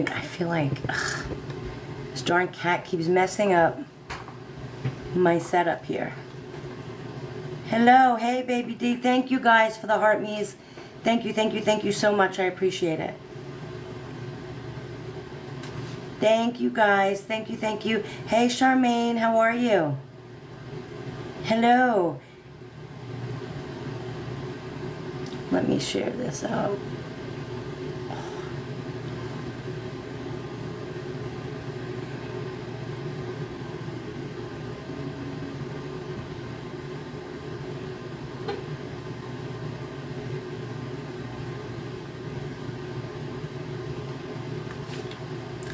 I feel like this darn cat keeps messing up my setup here. Hello, hey baby D. Thank you guys for the heart me's. Thank you so much. I appreciate it. Thank you guys. Thank you. Hey Charmaine, how are you? Hello. Let me share this out.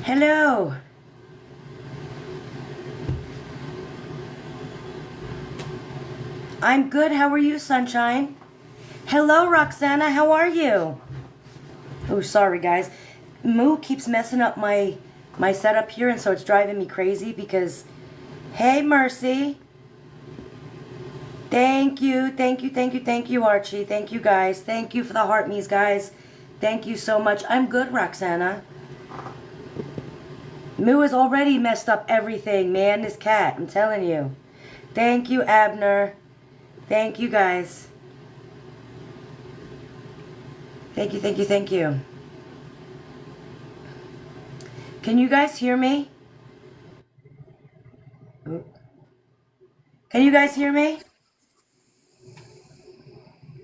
Hello. I'm good. How are you, sunshine? Hello, Roxana. How are you? Oh, sorry, guys. Moo keeps messing up my setup here, and so it's driving me crazy because... Hey, Mercy. Thank you, Archie. Thank you, guys. Thank you for the heart me's, guys. Thank you so much. I'm good, Roxana. Moo has already messed up everything, man. This cat, I'm telling you. Thank you, Abner. Thank you, guys. Thank you. Can you guys hear me? Can you guys hear me?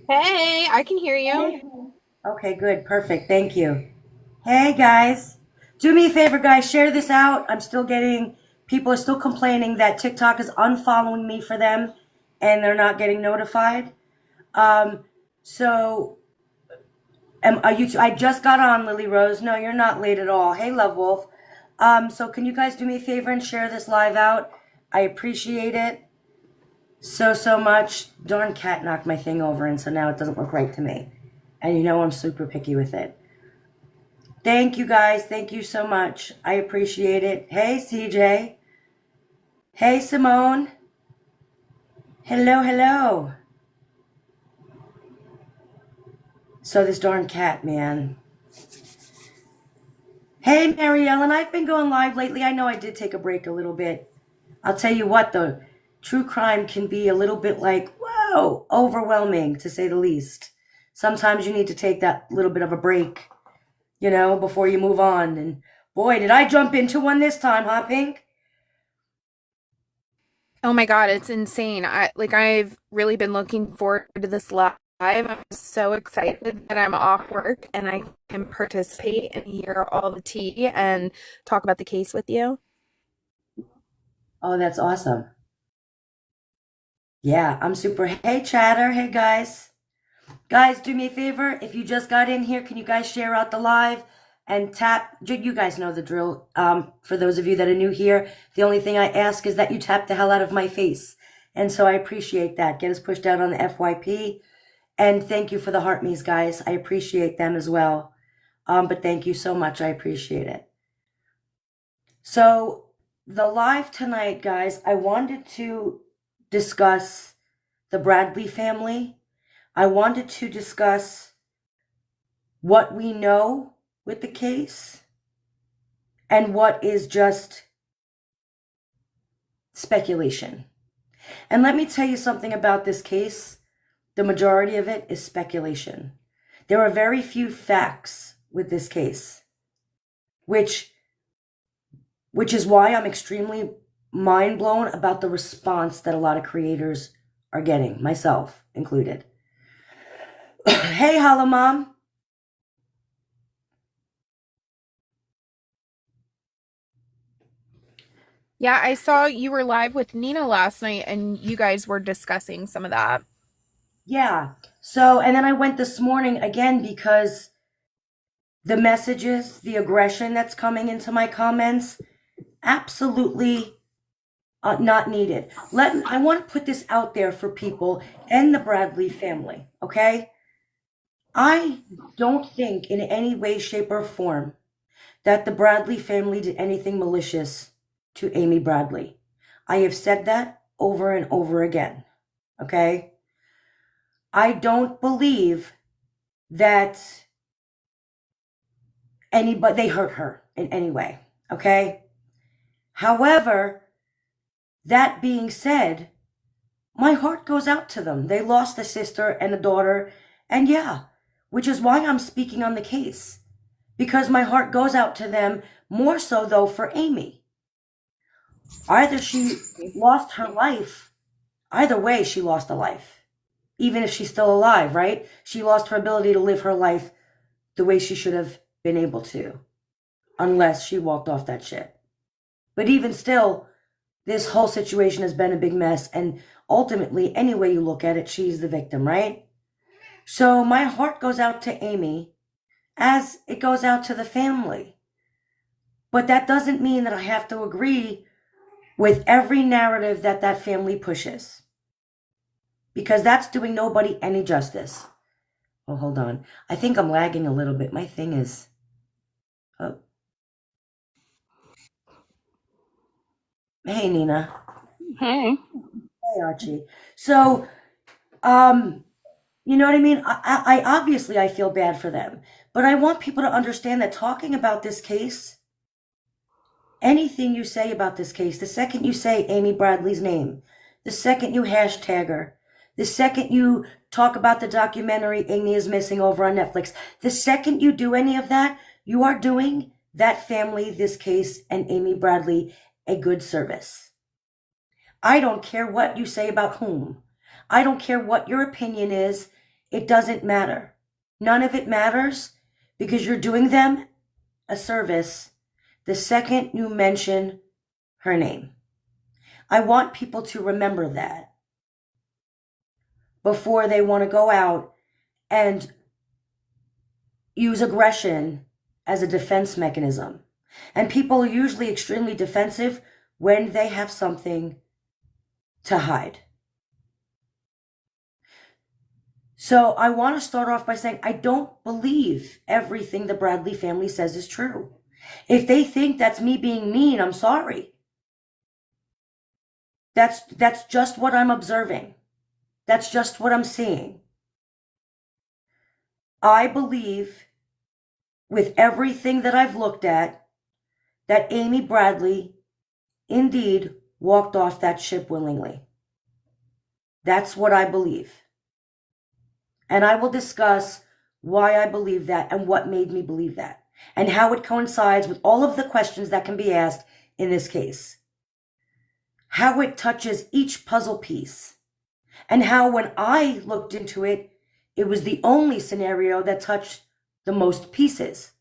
Hey, I can hear you. Okay, good. Perfect. Thank you. Hey, guys. Do me a favor, guys. Share this out. People are still complaining that TikTok is unfollowing me for them and they're not getting notified. So, I just got on, Lily Rose. No, you're not late at all. Hey, Love Wolf. So can you guys do me a favor and share this live out? I appreciate it so much. Darn cat knocked my thing over, and so now it doesn't look right to me. And you know I'm super picky with it. Thank you, guys. Thank you so much. I appreciate it. Hey, CJ. Hey, Simone. Hello. So this darn cat, man. Hey, Mary Ellen. I've been going live lately. I know I did take a break a little bit. I'll tell you what, though. True crime can be a little bit like, whoa, overwhelming, to say the least. Sometimes you need to take that little bit of a break, before you move on. And boy, did I jump into one this time, huh, Pink? Oh my God, it's insane. I've really been looking forward to this live. I'm so excited that I'm off work and I can participate and hear all the tea and talk about the case with you. Oh, that's awesome. Yeah, I'm super. Hey, chatter. Hey, guys. Guys, do me a favor. If you just got in here, can you guys share out the live and tap? You guys know the drill. For those of you that are new here, the only thing I ask is that you tap the hell out of my face. And so I appreciate that. Get us pushed out on the FYP. And thank you for the heart me's, guys. I appreciate them as well. But thank you so much. I appreciate it. So the live tonight, guys, I wanted to discuss the Bradley family. I wanted to discuss what we know with the case and what is just speculation. And let me tell you something about this case. The majority of it is speculation. There are very few facts with this case, which is why I'm extremely mind blown about the response that a lot of creators are getting, myself included. Hey, Holla Mom. Yeah, I saw you were live with Nina last night and you guys were discussing some of that. Yeah. So, and then I went this morning again because the messages, the aggression that's coming into my comments, absolutely not needed. I want to put this out there for people and the Bradley family, okay? I don't think in any way, shape, or form that the Bradley family did anything malicious to Amy Bradley. I have said that over and over again, okay? I don't believe that they hurt her. in any way, okay? However, that being said, my heart goes out to them. They lost a sister and a daughter, and yeah, which is why I'm speaking on the case, because my heart goes out to them, more so though for Amy. Either she lost her life, either way she lost a life, even if she's still alive, right? She lost her ability to live her life the way she should have been able to, unless she walked off that ship. But even still, this whole situation has been a big mess, and ultimately, any way you look at it, she's the victim, right? So my heart goes out to Amy as it goes out to the family. But that doesn't mean that I have to agree with every narrative that that family pushes, because that's doing nobody any justice. Oh, hold on. I think I'm lagging a little bit. My thing is... Oh. Hey, Nina. Hey. Hey, Archie. So, you know what I mean? I obviously I feel bad for them, but I want people to understand that talking about this case, anything you say about this case, the second you say Amy Bradley's name, the second you hashtag her, the second you talk about the documentary Amy is Missing over on Netflix, the second you do any of that, you are doing that family, this case, and Amy Bradley a good service. I don't care what you say about whom. I don't care what your opinion is. It doesn't matter. None of it matters, because you're doing them a service the second you mention her name. I want people to remember that before they want to go out and use aggression as a defense mechanism. And people are usually extremely defensive when they have something to hide. So I want to start off by saying I don't believe everything the Bradley family says is true. If they think that's me being mean, I'm sorry. That's just what I'm observing. That's just what I'm seeing. I believe, with everything that I've looked at, that Amy Bradley indeed walked off that ship willingly. That's what I believe. And I will discuss why I believe that and what made me believe that, and how it coincides with all of the questions that can be asked in this case. How it touches each puzzle piece, and how when I looked into it, it was the only scenario that touched the most pieces,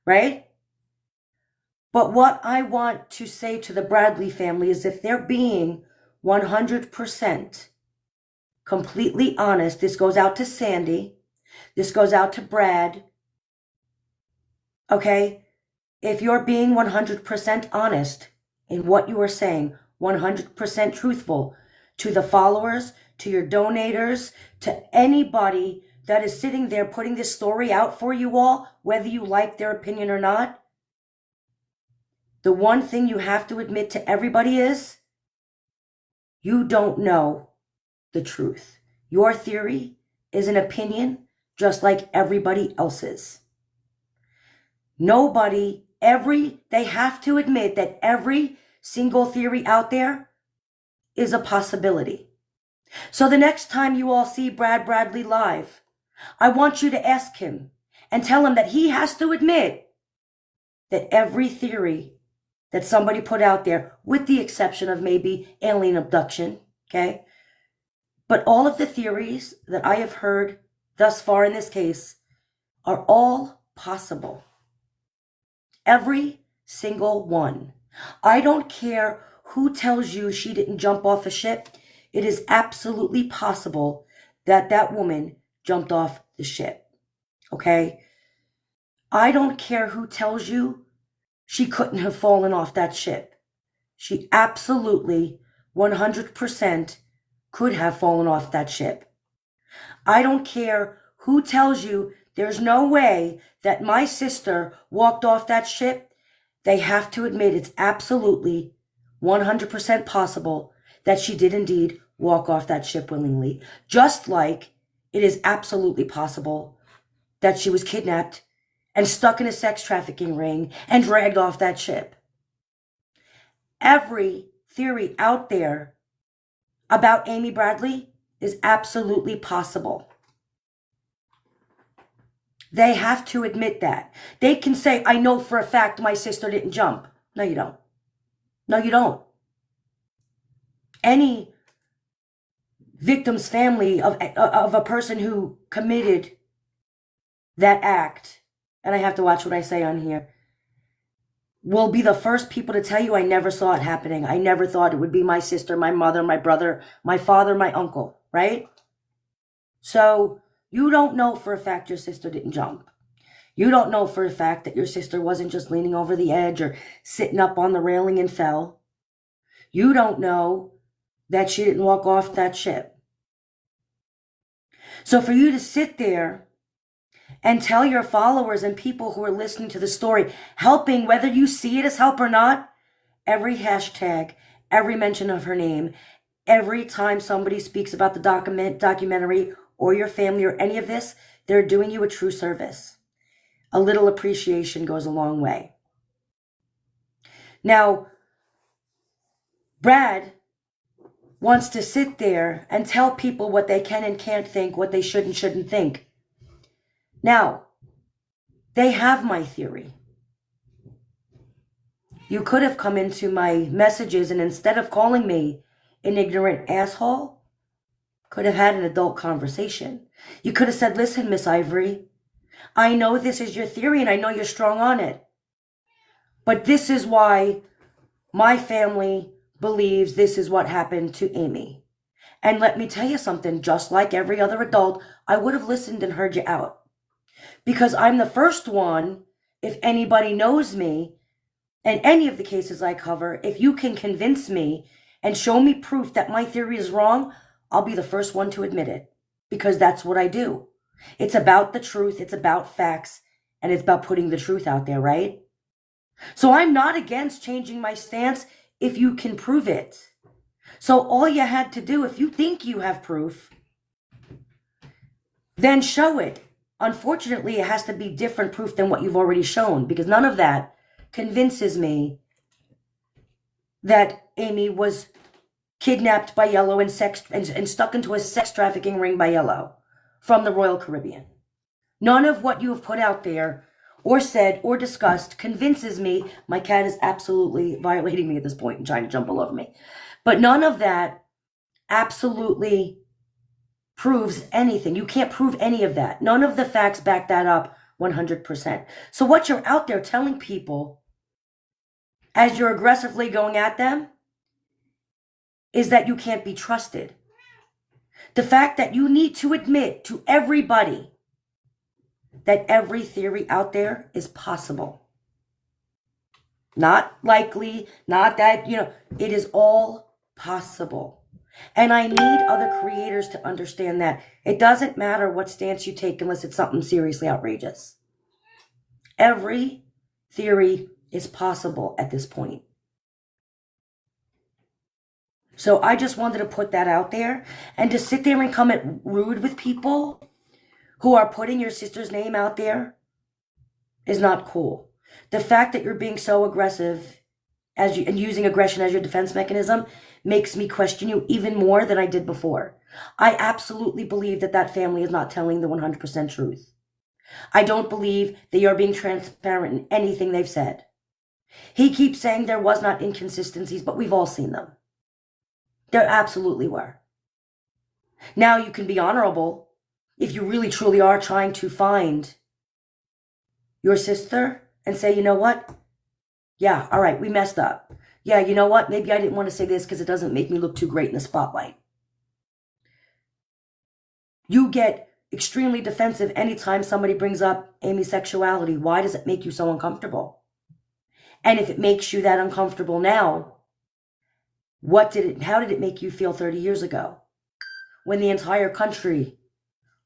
right? But what I want to say to the Bradley family is, if they're being 100% completely honest, this goes out to Sandy, this goes out to Brad, okay? If you're being 100% honest in what you are saying, 100% truthful to the followers, to your donators, to anybody that is sitting there putting this story out for you all, whether you like their opinion or not, the one thing you have to admit to everybody is, you don't know the truth. Your theory is an opinion just like everybody else's. They have to admit that every single theory out there is a possibility. So the next time you all see Brad Bradley live, I want you to ask him and tell him that he has to admit that every theory that somebody put out there, with the exception of maybe alien abduction, okay? But all of the theories that I have heard thus far in this case are all possible. Every single one. I don't care who tells you she didn't jump off a ship. It is absolutely possible that that woman jumped off the ship, okay? I don't care who tells you she couldn't have fallen off that ship. She absolutely 100% could have fallen off that ship. I don't care who tells you there's no way that my sister walked off that ship. They have to admit it's absolutely 100% possible that she did indeed walk off that ship willingly. Just like it is absolutely possible that she was kidnapped and stuck in a sex trafficking ring and dragged off that ship. Every theory out there about Amy Bradley is absolutely possible. They have to admit that. They can say, I know for a fact my sister didn't jump. No, you don't. No, you don't. Any victim's family of a person who committed that act, and I have to watch what I say on here, will be the first people to tell you, I never saw it happening. I never thought it would be my sister, my mother, my brother, my father, my uncle, right? So you don't know for a fact your sister didn't jump. You don't know for a fact that your sister wasn't just leaning over the edge or sitting up on the railing and fell. You don't know that she didn't walk off that ship. So for you to sit there and tell your followers and people who are listening to the story, helping, whether you see it as help or not, every hashtag, every mention of her name, every time somebody speaks about the documentary or your family or any of this, they're doing you a true service. A little appreciation goes a long way. Now, Brad wants to sit there and tell people what they can and can't think, what they should and shouldn't think. Now, they have my theory. You could have come into my messages and instead of calling me an ignorant asshole, could have had an adult conversation. You could have said, listen, Miss Ivory, I know this is your theory and I know you're strong on it. But this is why my family believes this is what happened to Amy. And let me tell you something, just like every other adult, I would have listened and heard you out. Because I'm the first one, if anybody knows me, and any of the cases I cover, if you can convince me and show me proof that my theory is wrong, I'll be the first one to admit it. Because that's what I do. It's about the truth, it's about facts, and it's about putting the truth out there, right? So I'm not against changing my stance if you can prove it. So all you had to do, if you think you have proof, then show it. Unfortunately, it has to be different proof than what you've already shown, because none of that convinces me that Amy was kidnapped by Yellow and stuck into a sex trafficking ring by Yellow from the Royal Caribbean. None of what you have put out there or said or discussed convinces me. My cat is absolutely violating me at this point and trying to jump all over me. But none of that absolutely proves anything. You can't prove any of that. None of the facts back that up 100%. So what you're out there telling people as you're aggressively going at them is that you can't be trusted. The fact that you need to admit to everybody that every theory out there is possible. Not likely, not that, it is all possible. And I need other creators to understand that it doesn't matter what stance you take unless it's something seriously outrageous. Every theory is possible at this point. So I just wanted to put that out there, and to sit there and come at rude with people who are putting your sister's name out there is not cool. The fact that you're being so aggressive and using aggression as your defense mechanism makes me question you even more than I did before. I absolutely believe that family is not telling the 100% truth. I don't believe they are being transparent in anything they've said. He keeps saying there was not inconsistencies, but we've all seen them. There absolutely were. Now you can be honorable if you really truly are trying to find your sister and say, you know what? Yeah, all right, we messed up. Yeah, you know what? Maybe I didn't want to say this because it doesn't make me look too great in the spotlight. You get extremely defensive anytime somebody brings up Amy's sexuality. Why does it make you so uncomfortable? And if it makes you that uncomfortable now, how did it make you feel 30 years ago when the entire country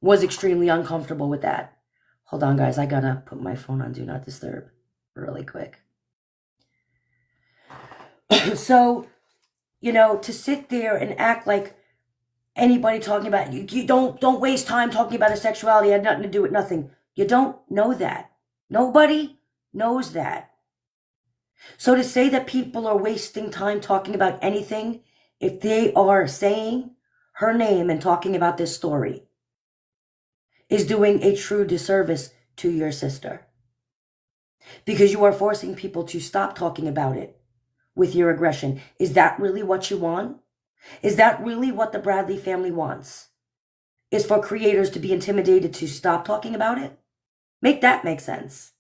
was extremely uncomfortable with that? Hold on, guys. I gotta put my phone on Do Not Disturb really quick. So, to sit there and act like anybody talking about you don't waste time talking about her sexuality. It had nothing to do with nothing. You don't know that. Nobody knows that. So to say that people are wasting time talking about anything, if they are saying her name and talking about this story, is doing a true disservice to your sister. Because you are forcing people to stop talking about it with your aggression. Is that really what you want? Is that really what the Bradley family wants? Is for creators to be intimidated to stop talking about it? Make that make sense.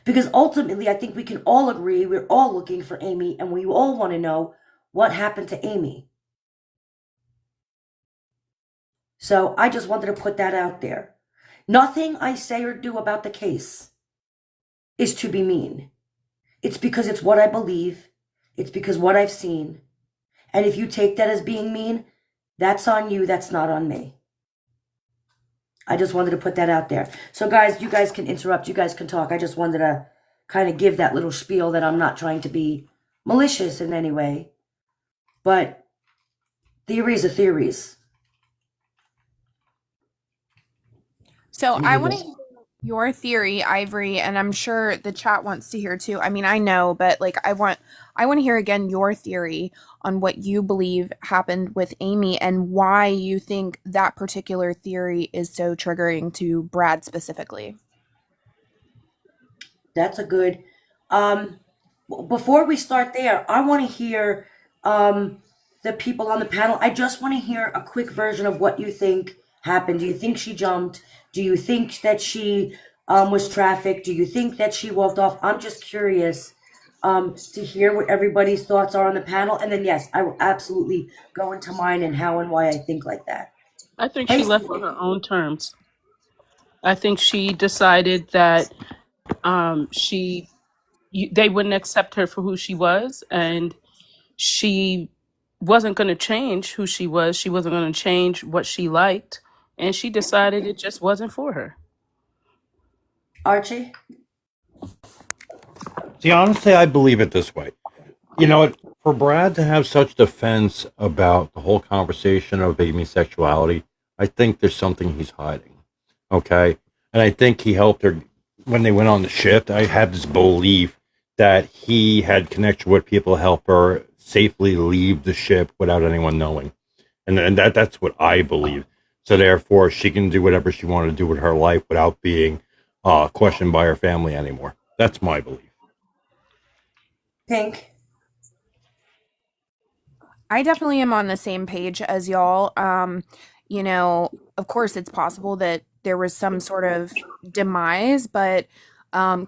Because ultimately, I think we can all agree we're all looking for Amy and we all want to know what happened to Amy. So I just wanted to put that out there. Nothing I say or do about the case is to be mean. It's because it's what I believe. It's because what I've seen. And if you take that as being mean, that's on you. That's not on me. I just wanted to put that out there. So guys, you guys can interrupt. You guys can talk. I just wanted to kind of give that little spiel that I'm not trying to be malicious in any way. But theories are theories. So Me I want to either. hear your theory, Ivory, and I'm sure the chat wants to hear too. I mean, I know, but like I want to hear again your theory on what you believe happened with Amy and why you think that particular theory is so triggering to Brad specifically. That's a good. Um, Before we start there, I want to hear the people on the panel. I just want to hear a quick version of what you think happened. Do you think she jumped? Do you think that she was trafficked? Do you think that she walked off? I'm just curious to hear what everybody's thoughts are on the panel. And then, yes, I will absolutely go into mine and how and why I think like that. I think Hey, she left on Steve. her own terms. I think she decided that she they wouldn't accept her for who she was, and she wasn't going to change who she was. She wasn't going to change what she liked, and she decided it just wasn't for her. Archie? See, honestly, I believe it this way. You know, for Brad to have such defense about the whole conversation of Amy's sexuality, I think there's something he's hiding. Okay. And I think he helped her when they went on the ship. I have this belief that he had connection with people to help her safely leave the ship without anyone knowing. And that's what I believe. So therefore, she can do whatever she wanted to do with her life without being questioned by her family anymore. That's my belief. Pink? I definitely am on the same page as y'all. You know, of course, it's possible that there was some sort of demise, but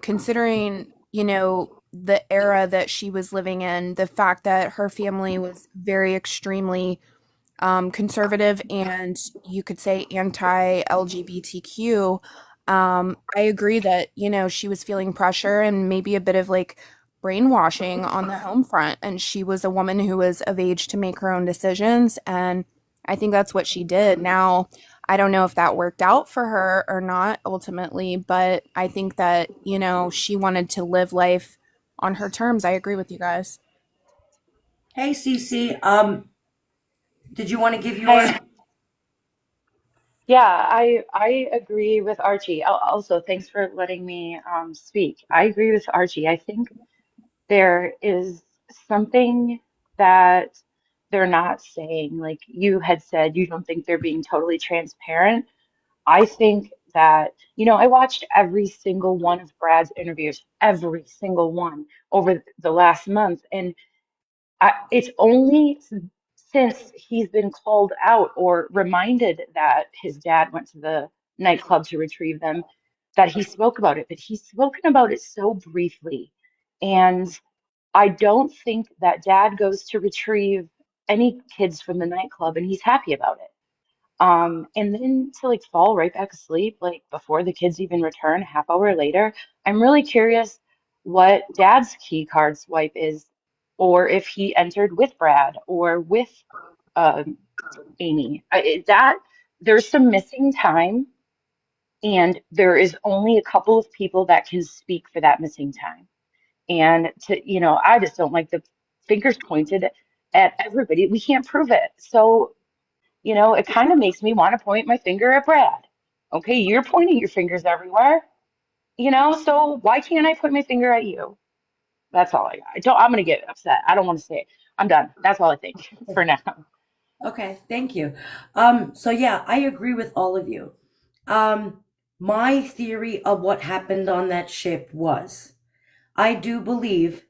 considering, the era that she was living in, the fact that her family was very extremely conservative and you could say anti-LGBTQ, I agree that, she was feeling pressure and maybe a bit of like brainwashing on the home front. And she was a woman who was of age to make her own decisions. And I think that's what she did. Now, I don't know if that worked out for her or not ultimately, but I think that, she wanted to live life on her terms. I agree with you guys. Hey, Cece. Did you want to give your... Hi. Yeah, I agree with Archie. Also, thanks for letting me speak. I agree with Archie. I think there is something that they're not saying. Like you had said, you don't think they're being totally transparent. I think that, I watched every single one of Brad's interviews, every single one over the last month, and it's only since he's been called out or reminded that his dad went to the nightclub to retrieve them that he spoke about it. But he's spoken about it so briefly. And I don't think that dad goes to retrieve any kids from the nightclub and he's happy about it. And then to like fall right back asleep, like before the kids even return, a half hour later, I'm really curious what Dad's key card swipe is, or if he entered with Brad or with um, Amy. That there's some missing time, and there is only a couple of people that can speak for that missing time. And I just don't like the fingers pointed at everybody. We can't prove it. So it kind of makes me want to point my finger at Brad. Okay, you're pointing your fingers everywhere. you know, so why can't I point my finger at you? That's all I don't, I'm gonna get upset. I don't want to say it. I'm done. That's all I think for now. Okay, thank you. So yeah, I agree with all of you. My theory of what happened on that ship was, I do believe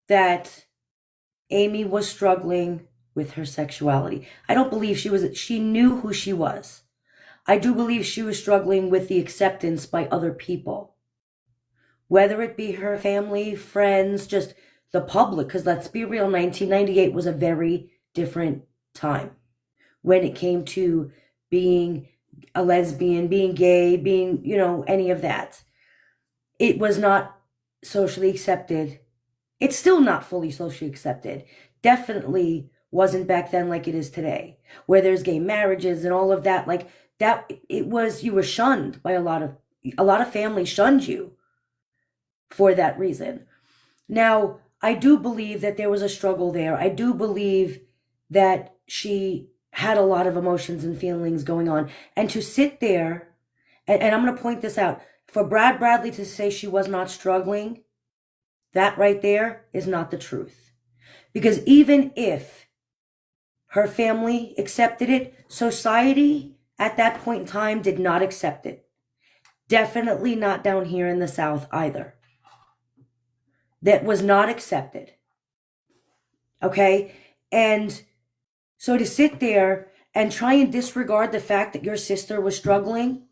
that Amy was struggling with her sexuality. I don't believe she knew who she was. I do believe she was struggling with the acceptance by other people, whether it be her family, friends, just the public, because let's be real, 1998 was a very different time when it came to being a lesbian, being gay, being, any of that. It was not socially accepted. It's still not fully socially accepted. Definitely wasn't back then like it is today, where there's gay marriages and all of that. Like that, you were shunned by a lot of families shunned you for that reason. Now, I do believe that there was a struggle there. I do believe that she had a lot of emotions and feelings going on. And to sit there, and I'm going to point this out, for Brad Bradley to say she was not struggling, that right there is not the truth. Because even if her family accepted it, society at that point in time did not accept it. Definitely not down here in the South either. That was not accepted. Okay? And so to sit there and try and disregard the fact that your sister was struggling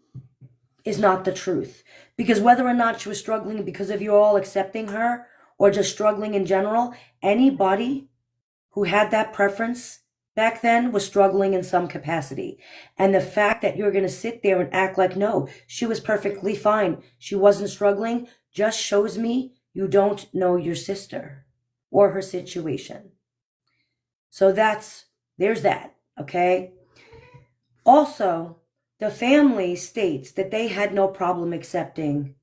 is not the truth. Because whether or not she was struggling because of you all accepting her or just struggling in general, anybody who had that preference back then was struggling in some capacity. And the fact that you're going to sit there and act like, no, she was perfectly fine, she wasn't struggling, just shows me you don't know your sister or her situation. So there's that, okay? Also, the family states that they had no problem accepting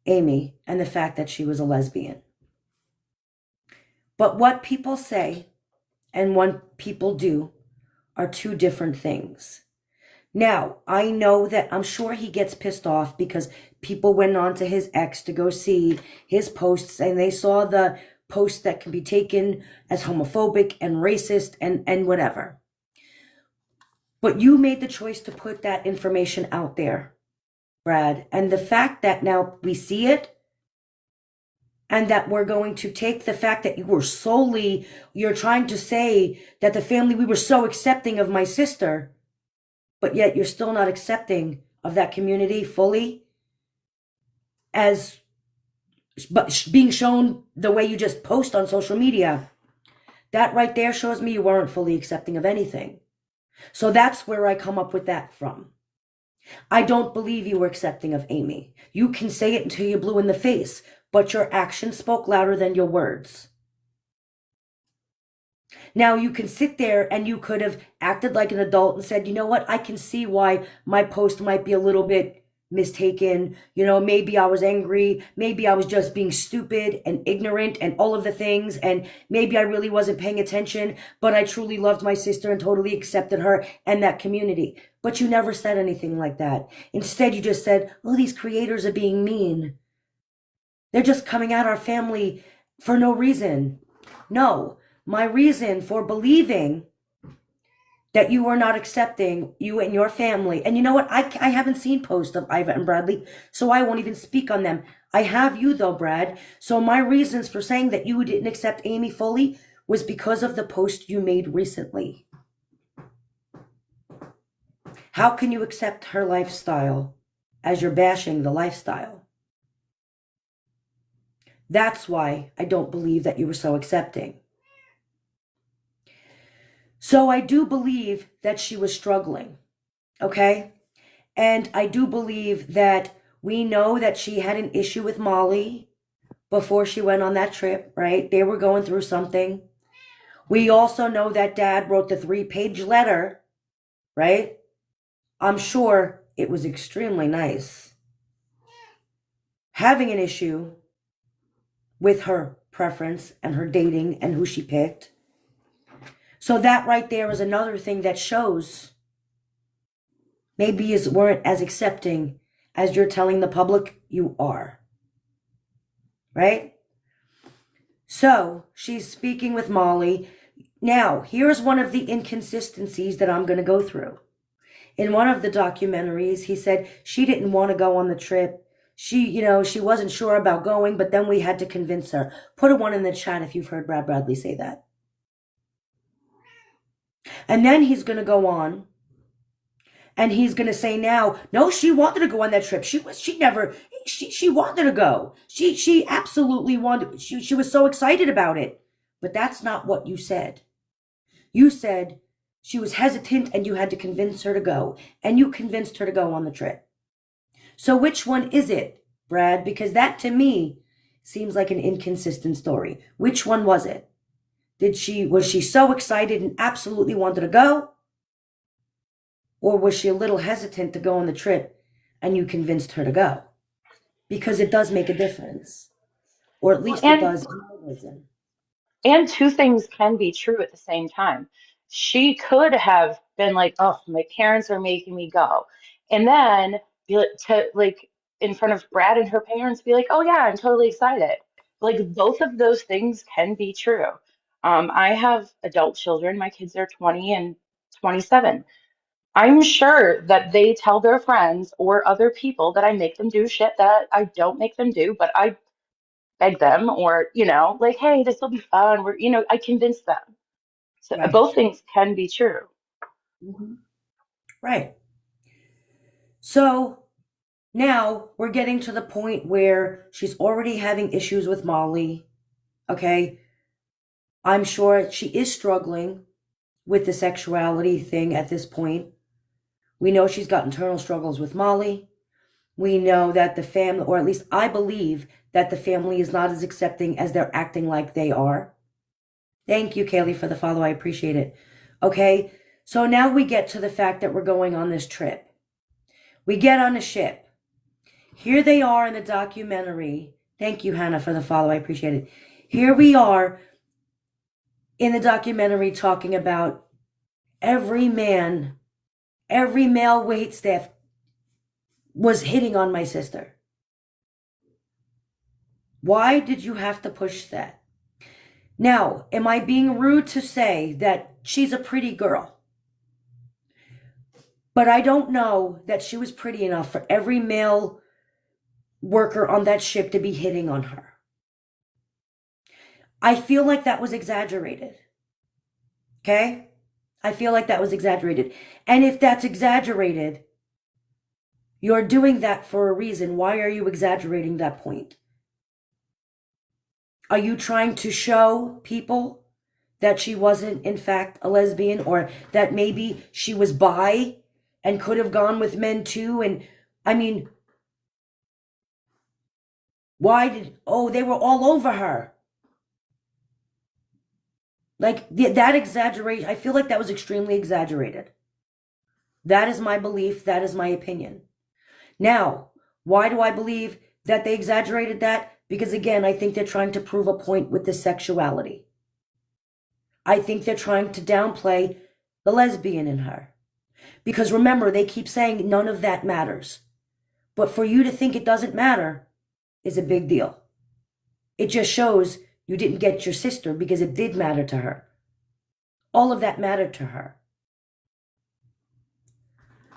Amy and the fact that she was a lesbian. But what people say and what people do are two different things. Now, I know that I'm sure he gets pissed off because people went on to his ex to go see his posts and they saw the posts that can be taken as homophobic and racist and whatever. But you made the choice to put that information out there, Brad. And the fact that now we see it and that we're going to take the fact that you're trying to say that the family, we were so accepting of my sister, but yet you're still not accepting of that community fully but being shown the way you just post on social media. That right there shows me you weren't fully accepting of anything. So that's where I come up with that from. I don't believe you were accepting of Amy. You can say it until you're blue in the face, but your actions spoke louder than your words. Now you can sit there and you could have acted like an adult and said, you know what, I can see why my post might be a little bit mistaken. Maybe I was angry. Maybe I was just being stupid and ignorant and all of the things. And maybe I really wasn't paying attention, but I truly loved my sister and totally accepted her and that community. But you never said anything like that. Instead, you just said, oh, these creators are being mean. They're just coming at our family for no reason. No, my reason for believing that you were not accepting, you and your family. And you know what? I haven't seen posts of Iva and Bradley, so I won't even speak on them. I have you though, Brad. So my reasons for saying that you didn't accept Amy fully was because of the post you made recently. How can you accept her lifestyle as you're bashing the lifestyle? That's why I don't believe that you were so accepting. So I do believe that she was struggling, okay? And I do believe that we know that she had an issue with Molly before she went on that trip, right? They were going through something. We also know that Dad wrote the 3-page letter, right? I'm sure it was extremely nice. Having an issue with her preference and her dating and who she picked. So that right there is another thing that shows maybe weren't as accepting as you're telling the public you are. Right? So she's speaking with Molly. Now, here's one of the inconsistencies that I'm going to go through. In one of the documentaries, he said she didn't want to go on the trip. She wasn't sure about going, but then we had to convince her. Put a 1 in the chat if you've heard Brad Bradley say that. And then he's going to go on and he's going to say now, no, she wanted to go on that trip. She wanted to go. She absolutely wanted, she was so excited about it. But that's not what you said. You said she was hesitant and you had to convince her to go. And you convinced her to go on the trip. So which one is it, Brad? Because that to me seems like an inconsistent story. Which one was it? Was she so excited and absolutely wanted to go? Or was she a little hesitant to go on the trip and you convinced her to go? Because it does make a difference. Or at least it does. And two things can be true at the same time. She could have been like, "Oh, my parents are making me go," and then like in front of Brad and her parents, be like, "Oh yeah, I'm totally excited." Like both of those things can be true. I have adult children. My kids are 20 and 27. I'm sure that they tell their friends or other people that I make them do shit that I don't make them do, but I beg them or, like, hey, this will be fun. I convince them. So Right. both things can be true. Mm-hmm. Right. So now we're getting to the point where she's already having issues with Molly. Okay. I'm sure she is struggling with the sexuality thing at this point. We know she's got internal struggles with Molly. We know that the family, or at least I believe that the family is not as accepting as they're acting like they are. Thank you, Kaylee, for the follow. I appreciate it. Okay, so now we get to the fact that we're going on this trip. We get on a ship. Here they are in the documentary. Thank you, Hannah, for the follow. I appreciate it. Here we are in the documentary talking about every male waitstaff was hitting on my sister. Why did you have to push that? Now, am I being rude to say that she's a pretty girl? But I don't know that she was pretty enough for every male worker on that ship to be hitting on her. I feel like that was exaggerated. Okay? I feel like that was exaggerated. And if that's exaggerated, you're doing that for a reason. Why are you exaggerating that point? Are you trying to show people that she wasn't, in fact, a lesbian, or that maybe she was bi and could have gone with men too? And I mean, they were all over her. Like that exaggeration, I feel like that was extremely exaggerated. That is my belief. That is my opinion. Now, why do I believe that they exaggerated that? Because again, I think they're trying to prove a point with the sexuality. I think they're trying to downplay the lesbian in her. Because remember, they keep saying none of that matters. But for you to think it doesn't matter is a big deal. It just shows you didn't get your sister because it did matter to her. All of that mattered to her.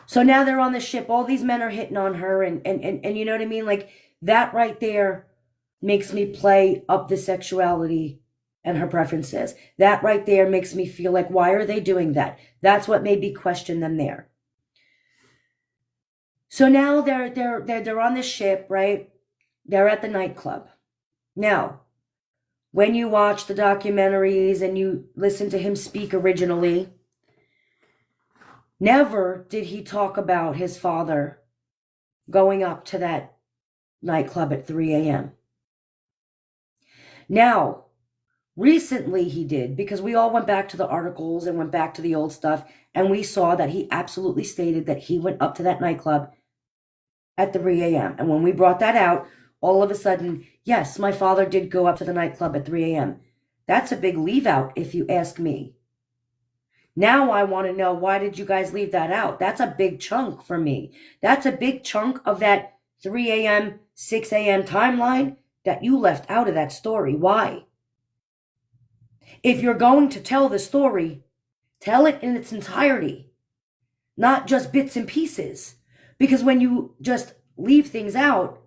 So now they're on the ship. All these men are hitting on her and you know what I mean? Like that right there makes me play up the sexuality and her preferences. That right there makes me feel like, why are they doing that? That's what made me question them there. So now they're on the ship, right? They're at the nightclub. Now, when you watch the documentaries and you listen to him speak originally, never did he talk about his father going up to that nightclub at 3 a.m. Now, recently he did, because we all went back to the articles and went back to the old stuff, and we saw that he absolutely stated that he went up to that nightclub at 3 a.m. And when we brought that out, all of a sudden, yes, my father did go up to the nightclub at 3 a.m. That's a big leave out, if you ask me. Now I want to know, why did you guys leave that out? That's a big chunk for me. That's a big chunk of that 3 a.m., 6 a.m. timeline that you left out of that story. Why? If you're going to tell the story, tell it in its entirety, not just bits and pieces. Because when you just leave things out,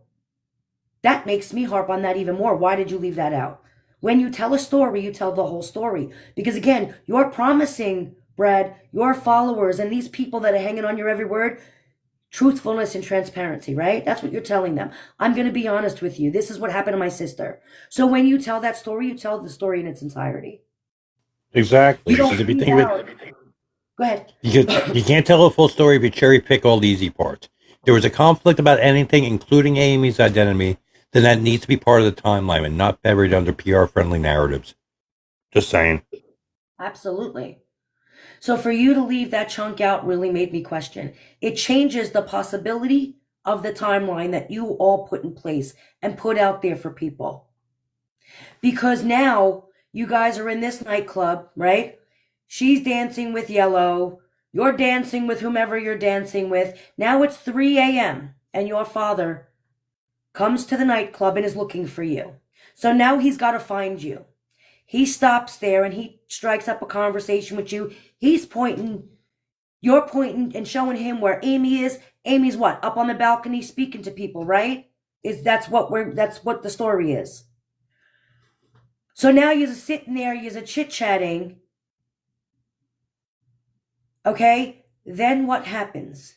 that makes me harp on that even more. Why did you leave that out? When you tell a story, you tell the whole story. Because again, you're promising, Brad, your followers and these people that are hanging on your every word, truthfulness and transparency, right? That's what you're telling them. I'm going to be honest with you. This is what happened to my sister. So when you tell that story, you tell the story in its entirety. Exactly. You don't Because if you leave think of out. Go ahead. you can't tell a full story if you cherry pick all the easy parts. There was a conflict about anything, including Amy's identity, then that needs to be part of the timeline and not buried under PR friendly narratives. Just saying. Absolutely. So for you to leave that chunk out really made me question. It changes the possibility of the timeline that you all put in place and put out there for people. Because now you guys are in this nightclub, right? She's dancing with Yellow. You're dancing with whomever you're dancing with. Now it's 3 a.m. and your father comes to the nightclub and is looking for you. So now he's got to find you. He stops there and he strikes up a conversation with you. He's pointing, you're pointing and showing him where Amy is. Amy's what? Up on the balcony speaking to people, right? That's what the story is. So now you're sitting there, you're chit-chatting. Okay? Then what happens?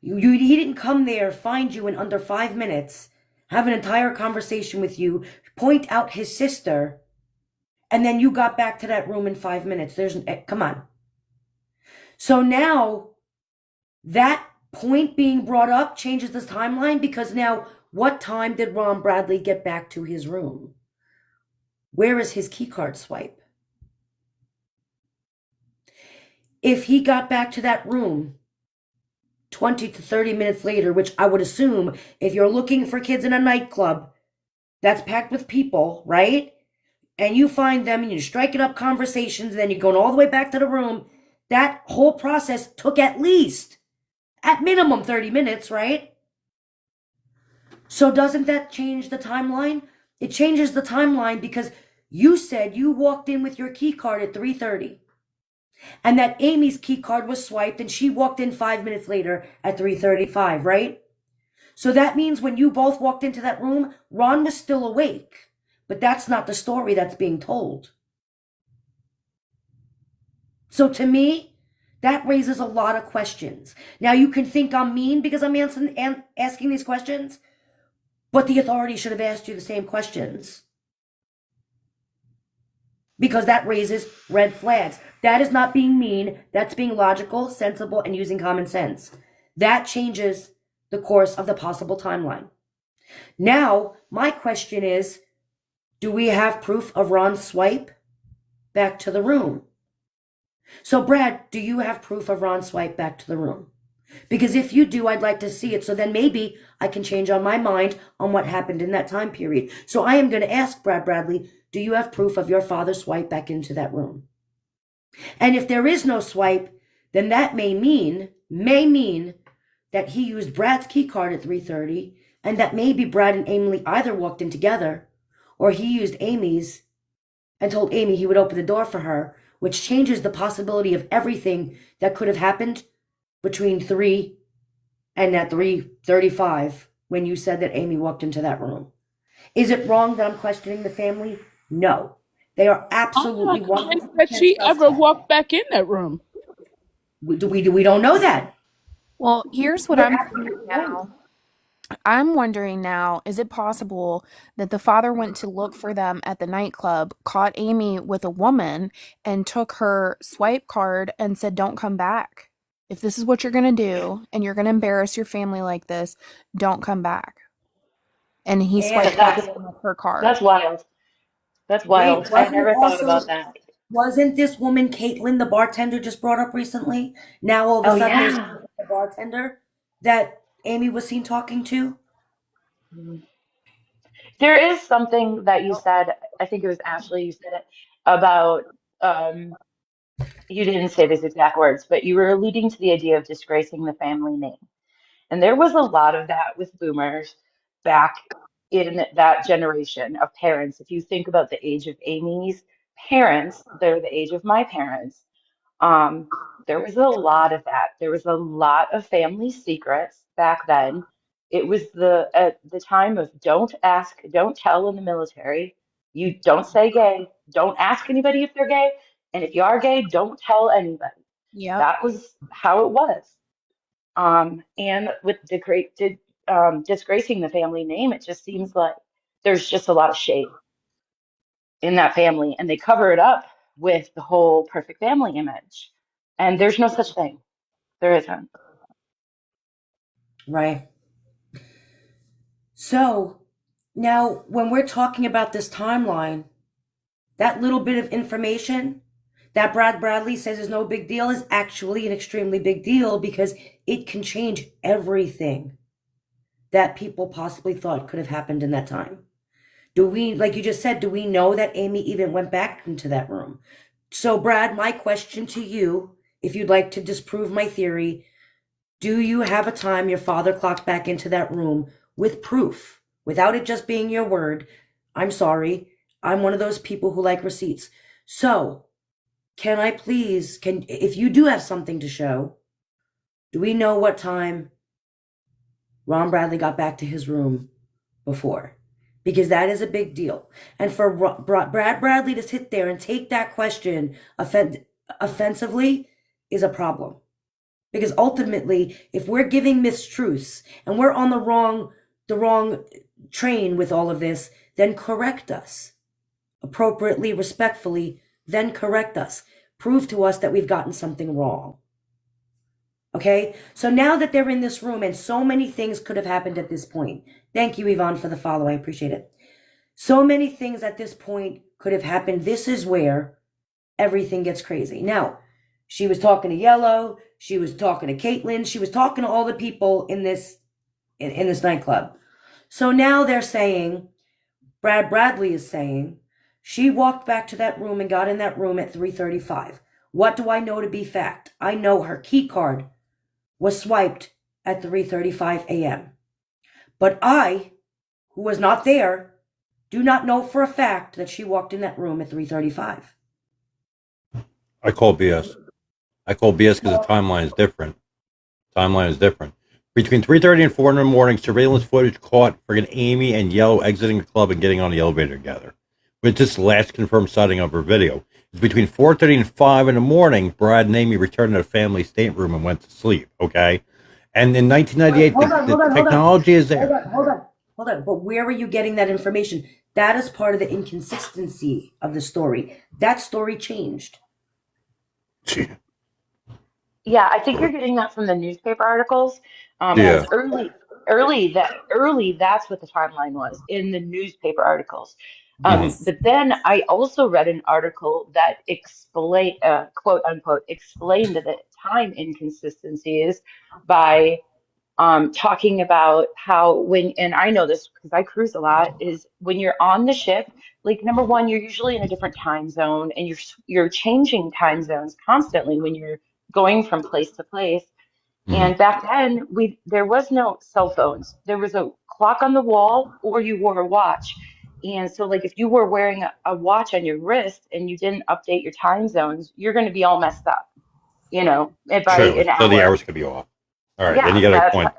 He didn't come there, find you in under 5 minutes, have an entire conversation with you, point out his sister, and then you got back to that room in 5 minutes. Come on. So now that point being brought up changes the timeline, because now what time did Ron Bradley get back to his room? Where is his keycard swipe? If he got back to that room 20 to 30 minutes later, which I would assume if you're looking for kids in a nightclub that's packed with people, right? And you find them and you're striking up conversations, and then you're going all the way back to the room, that whole process took at minimum 30 minutes, right? So doesn't that change the timeline? It changes the timeline because you said you walked in with your key card at 3:30. And that Amy's key card was swiped and she walked in 5 minutes later at 3:35, right? So that means when you both walked into that room, Ron was still awake. But that's not the story that's being told. So to me, that raises a lot of questions. Now you can think I'm mean because I'm asking these questions, but the authorities should have asked you the same questions. Because that raises red flags. That is not being mean. That's being logical, sensible, and using common sense. That changes the course of the possible timeline. Now, my question is, do we have proof of Ron's swipe back to the room? So, Brad, do you have proof of Ron's swipe back to the room? Because if you do, I'd like to see it. So then maybe I can change on my mind on what happened in that time period. So I am going to ask Brad Bradley, do you have proof of your father's swipe back into that room? And if there is no swipe, then that may mean that he used Brad's key card at 3:30, and that maybe Brad and Amy either walked in together, or he used Amy's and told Amy he would open the door for her, which changes the possibility of everything that could have happened between 3 and at 3:35 when you said that Amy walked into that room. Is it wrong that I'm questioning the family? No. They are absolutely I'm not 100% convinced that she ever suspect. walked back in that room. We don't know that. Well, here's what You're I'm thinking absolutely right. now. I'm wondering now, is it possible that the father went to look for them at the nightclub, caught Amy with a woman, and took her swipe card and said, don't come back. If this is what you're going to do and you're going to embarrass your family like this, don't come back. And he swiped back That's in with her card. that's wild. That's Wait, wild. I never thought about that. wasn't this woman Caitlin, the bartender, just brought up recently? Now all of Oh a sudden there's yeah. the bartender that Amy was seen talking to? There is something that you said, I think it was Ashley, you said it about um You didn't say these exact words, but you were alluding to the idea of disgracing the family name. And there was a lot of that with boomers back in that generation of parents. If you think about the age of Amy's parents, they're the age of my parents. Um, there was a lot of that. There was a lot of family secrets back then. It was at the time of don't ask, don't tell in the military. You don't say gay. Don't ask anybody if they're gay. And if you are gay, don't tell anybody. Yep. That was how it was. And with disgracing the family name, it just seems like there's just a lot of shade in that family, and they cover it up with the whole perfect family image. And there's no such thing. There isn't. Right. So now, when we're talking about this timeline, that little bit of information that Brad Bradley says is no big deal is actually an extremely big deal because it can change everything that people possibly thought could have happened in that time. Do we, like you just said, do we know that Amy even went back into that room? So, Brad, my question to you, if you'd like to disprove my theory, do you have a time your father clocked back into that room with proof, without it just being your word? I'm sorry. I'm one of those people who like receipts. So, can I please, if you do have something to show, do we know what time Ron Bradley got back to his room before? Because that is a big deal. And for Brad Bradley to sit there and take that question offensively is a problem. Because ultimately, if we're giving mistruths and we're on the wrong train with all of this, then correct us appropriately, respectfully, then correct us. Prove to us that we've gotten something wrong. Okay? So now that they're in this room, and so many things could have happened at this point. Thank you, Yvonne, for the follow. I appreciate it. So many things at this point could have happened. This is where everything gets crazy. Now, she was talking to Yellow. She was talking to Caitlin. She was talking to all the people in this nightclub. So now they're saying, Brad Bradley is saying, she walked back to that room and got in that room at 3:35. What do I know to be fact? I know her key card was swiped at 3:35 a.m. But I, who was not there, do not know for a fact that she walked in that room at 3:35. I call BS. I call BS because the timeline is different. Timeline is different. Between 3:30 and 4 in the morning, surveillance footage caught friggin' Amy and Yellow exiting the club and getting on the elevator together. With this last confirmed sighting of her video. It's between 4:30 and 5 in the morning, Brad and Amy returned to the family stateroom and went to sleep, okay? And in 1998, the technology is there. Hold on. But where are you getting that information? That is part of the inconsistency of the story. That story changed. Yeah, I think you're getting that from the newspaper articles. Yeah. Early, that's what the timeline was in the newspaper articles. Yes. But then I also read an article that explained, quote unquote, explained the time inconsistencies by talking about how and I know this because I cruise a lot, is when you're on the ship, like number one, you're usually in a different time zone and you're changing time zones constantly when you're going from place to place. And back then there was no cell phones. There was a clock on the wall or you wore a watch. And so like if you were wearing a watch on your wrist and you didn't update your time zones, you're going to be all messed up, by True. an So the hour. hours could be off. All right, then Yeah, you got a point.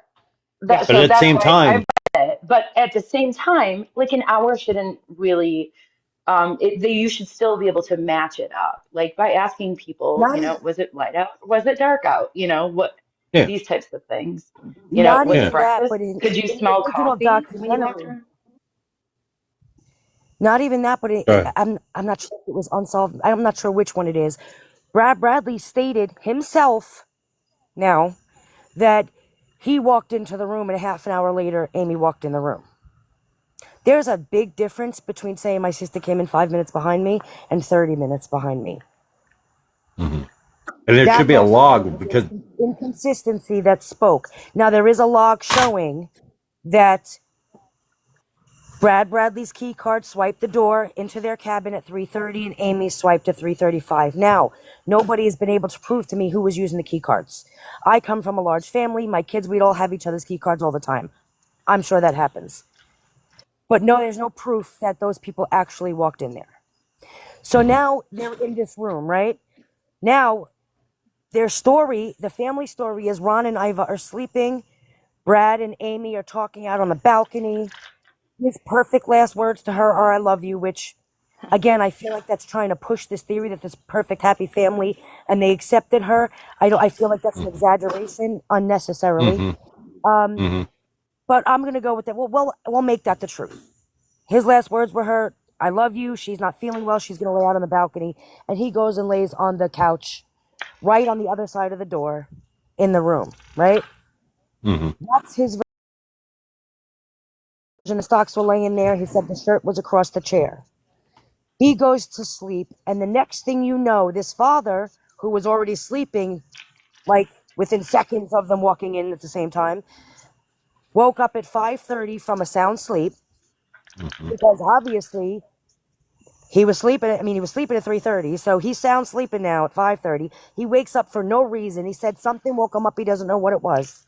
that, But so at the that's same why I time, read it. But at the same time, like an hour shouldn't really, you should still be able to match it up. Like by asking people, Not was it light out? Was it dark out? yeah, These types of things. not Was yeah. it even that, breakfast? but in Could you the smell original coffee when you walked documentary. around? Not even that, but Yeah. I'm not sure if it was unsolved. I'm not sure which one it is. Brad Bradley stated himself now that he walked into the room and a half an hour later, Amy walked in the room. There's a big difference between saying my sister came in 5 minutes behind me and 30 minutes behind me. And there should That's be a also log because inconsistency that spoke. Now, there is a log showing that Brad Bradley's key card swiped the door into their cabin at 3:30 and Amy swiped at 3:35. Now, nobody has been able to prove to me who was using the key cards. I come from a large family. My kids, we'd all have each other's key cards all the time. I'm sure that happens. But no, there's no proof that those people actually walked in there. So now they're in this room, right? Now, their story, the family story is Ron and Iva are sleeping. Brad and Amy are talking out on the balcony. His perfect last words to her are, I love you, which, again, I feel like that's trying to push this theory that this perfect, happy family, and they accepted her. I feel like that's an exaggeration unnecessarily. But I'm going to go with that. We'll make that the truth. His last words were her, I love you. She's not feeling well. She's going to lay out on the balcony. And he goes and lays on the couch right on the other side of the door in the room, right? That's his version. The stocks were laying there. He said the shirt was across the chair. He goes to sleep. And the next thing you know, this father, who was already sleeping, like within seconds of them walking in at the same time, woke up at 5:30 from a sound sleep. Because obviously he was sleeping. He was sleeping at 3:30, so he's sound sleeping now at 5:30. He wakes up for no reason. He said something woke him up. He doesn't know what it was.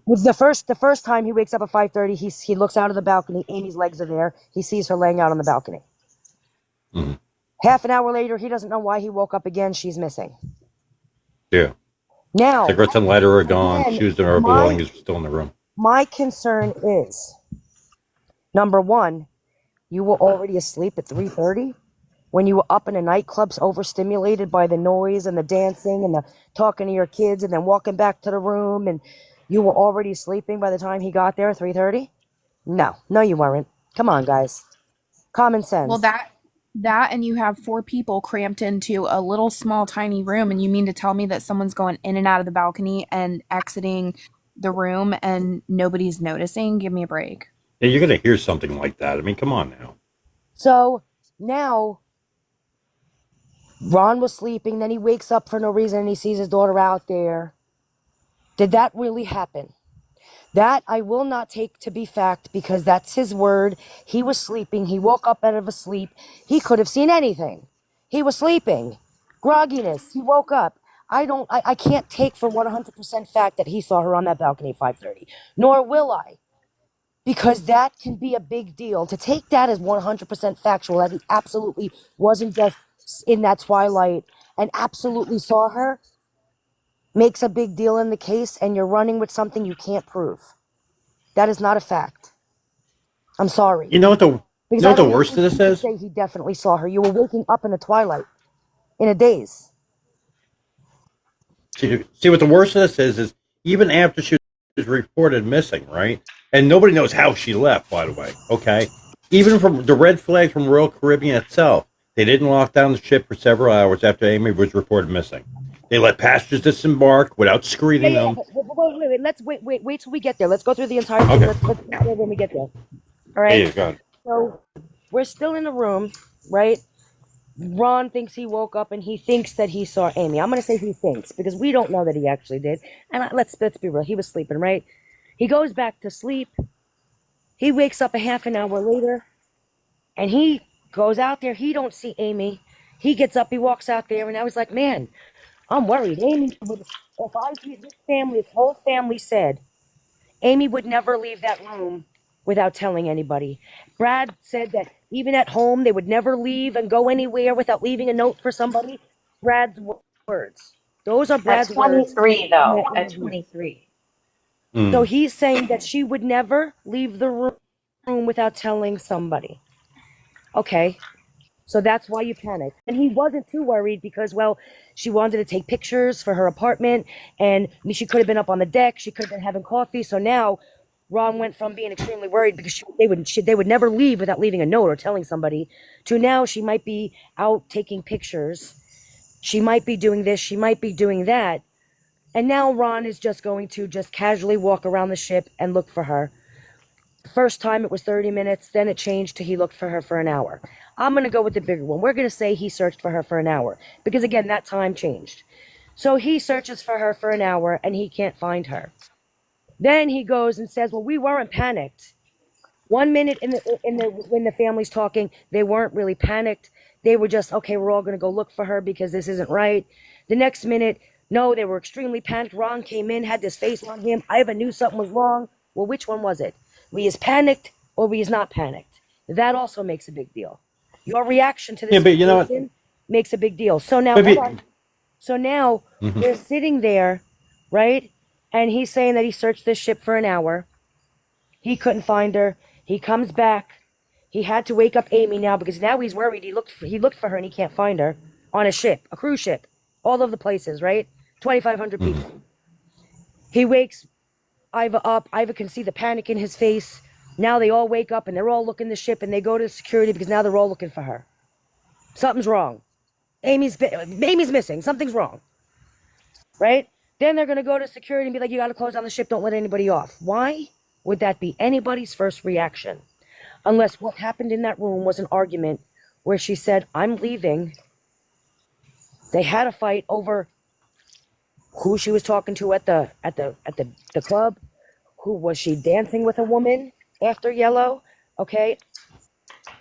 With the first time he wakes up at 5:30, he looks out of the balcony. Amy's legs are there. He sees her laying out on the balcony. Half an hour later, he doesn't know why he woke up again. She's missing. Yeah. Now, Cigarettes and lighter are gone. again, Shoes and her belongings are still in the room. my concern is, number one, you were already asleep at 3:30 when you were up in a nightclub, overstimulated by the noise and the dancing and the talking to your kids and then walking back to the room, and you were already sleeping by the time he got there at 3:30? No, you weren't. Come on, guys. Common sense. Well, that and you have 4 people cramped into a little small tiny room, and you mean to tell me that someone's going in and out of the balcony and exiting the room and nobody's noticing? Give me a break. Yeah, you're going to hear something like that. I mean, come on now. So now Ron was sleeping, then he wakes up for no reason and he sees his daughter out there. Did that really happen? That I will not take to be fact because that's his word. He was sleeping. He woke up out of a sleep. He could have seen anything. He was sleeping. Grogginess. He woke up. I can't take for 100% fact that he saw her on that balcony at 5:30. Nor will I. Because that can be a big deal. To take that as 100% factual, that he absolutely wasn't just in that twilight and absolutely saw her, makes a big deal in the case, and you're running with something you can't prove. That is not a fact. I'm sorry. You know what the Because you know I what the don't worst of think this you could is? say he definitely saw her. You were waking up in the twilight, in a daze. See what the worst of this is even after she was reported missing, right? And nobody knows how she left, by the way. Okay, even from the red flag from Royal Caribbean itself, they didn't lock down the ship for several hours after Amy was reported missing. They let passengers disembark without screening them. But wait. Let's wait till we get there. Let's go through the entire thing. Okay. Let's get there when we get there. All There right. you go. So we're still in the room, right? Ron thinks he woke up and he thinks that he saw Amy. I'm going to say he thinks because we don't know that he actually did. And let's be real. He was sleeping, right? He goes back to sleep. He wakes up a half an hour later and he goes out there. He don't see Amy. He gets up, he walks out there, and I was like, man, I'm worried. Amy, this whole family said Amy would never leave that room without telling anybody. Brad said that even at home, they would never leave and go anywhere without leaving a note for somebody. Brad's words. Those are At Brad's words. 23, though, at 23. So he's saying that she would never leave the room without telling somebody. Okay. So that's why you panicked. And he wasn't too worried because, well, she wanted to take pictures for her apartment and she could have been up on the deck. She could have been having coffee. So now Ron went from being extremely worried because they would never leave without leaving a note or telling somebody to now she might be out taking pictures. She might be doing this. She might be doing that. And now Ron is just going to just casually walk around the ship and look for her. First time it was 30 minutes, then it changed to he looked for her for an hour. I'm going to go with the bigger one. We're going to say he searched for her for an hour because, again, that time changed. So he searches for her for an hour and he can't find her. Then he goes and says, well, we weren't panicked. 1 minute when the family's talking, they weren't really panicked. They were just, okay, we're all going to go look for her because this isn't right. The next minute, no, they were extremely panicked. Ron came in, had this face on him. Iva knew something was wrong. Well, which one was it? We is panicked or we is not panicked? That also makes a big deal. Your reaction to Yeah, this but you know what? situation makes a big deal. So now, But hold if on. So now Mhm. they're sitting there, right? And he's saying that he searched this ship for an hour. He couldn't find her. He comes back. He had to wake up Amy now because now he's worried. He looked for her and he can't find her on a ship, a cruise ship, all over the places, right? 2,500 Mhm. people. He wakes Iva up. Iva can see the panic in his face. Now they all wake up and they're all looking the ship and they go to security because now they're all looking for her. Something's wrong. Amy's missing. Something's wrong, right? Then they're gonna go to security and be like, "You got to close down the ship. Don't let anybody off." Why would that be anybody's first reaction? Unless what happened in that room was an argument where she said, "I'm leaving." They had a fight over who she was talking to at the club. Who was she dancing with a woman after Yellow? Okay,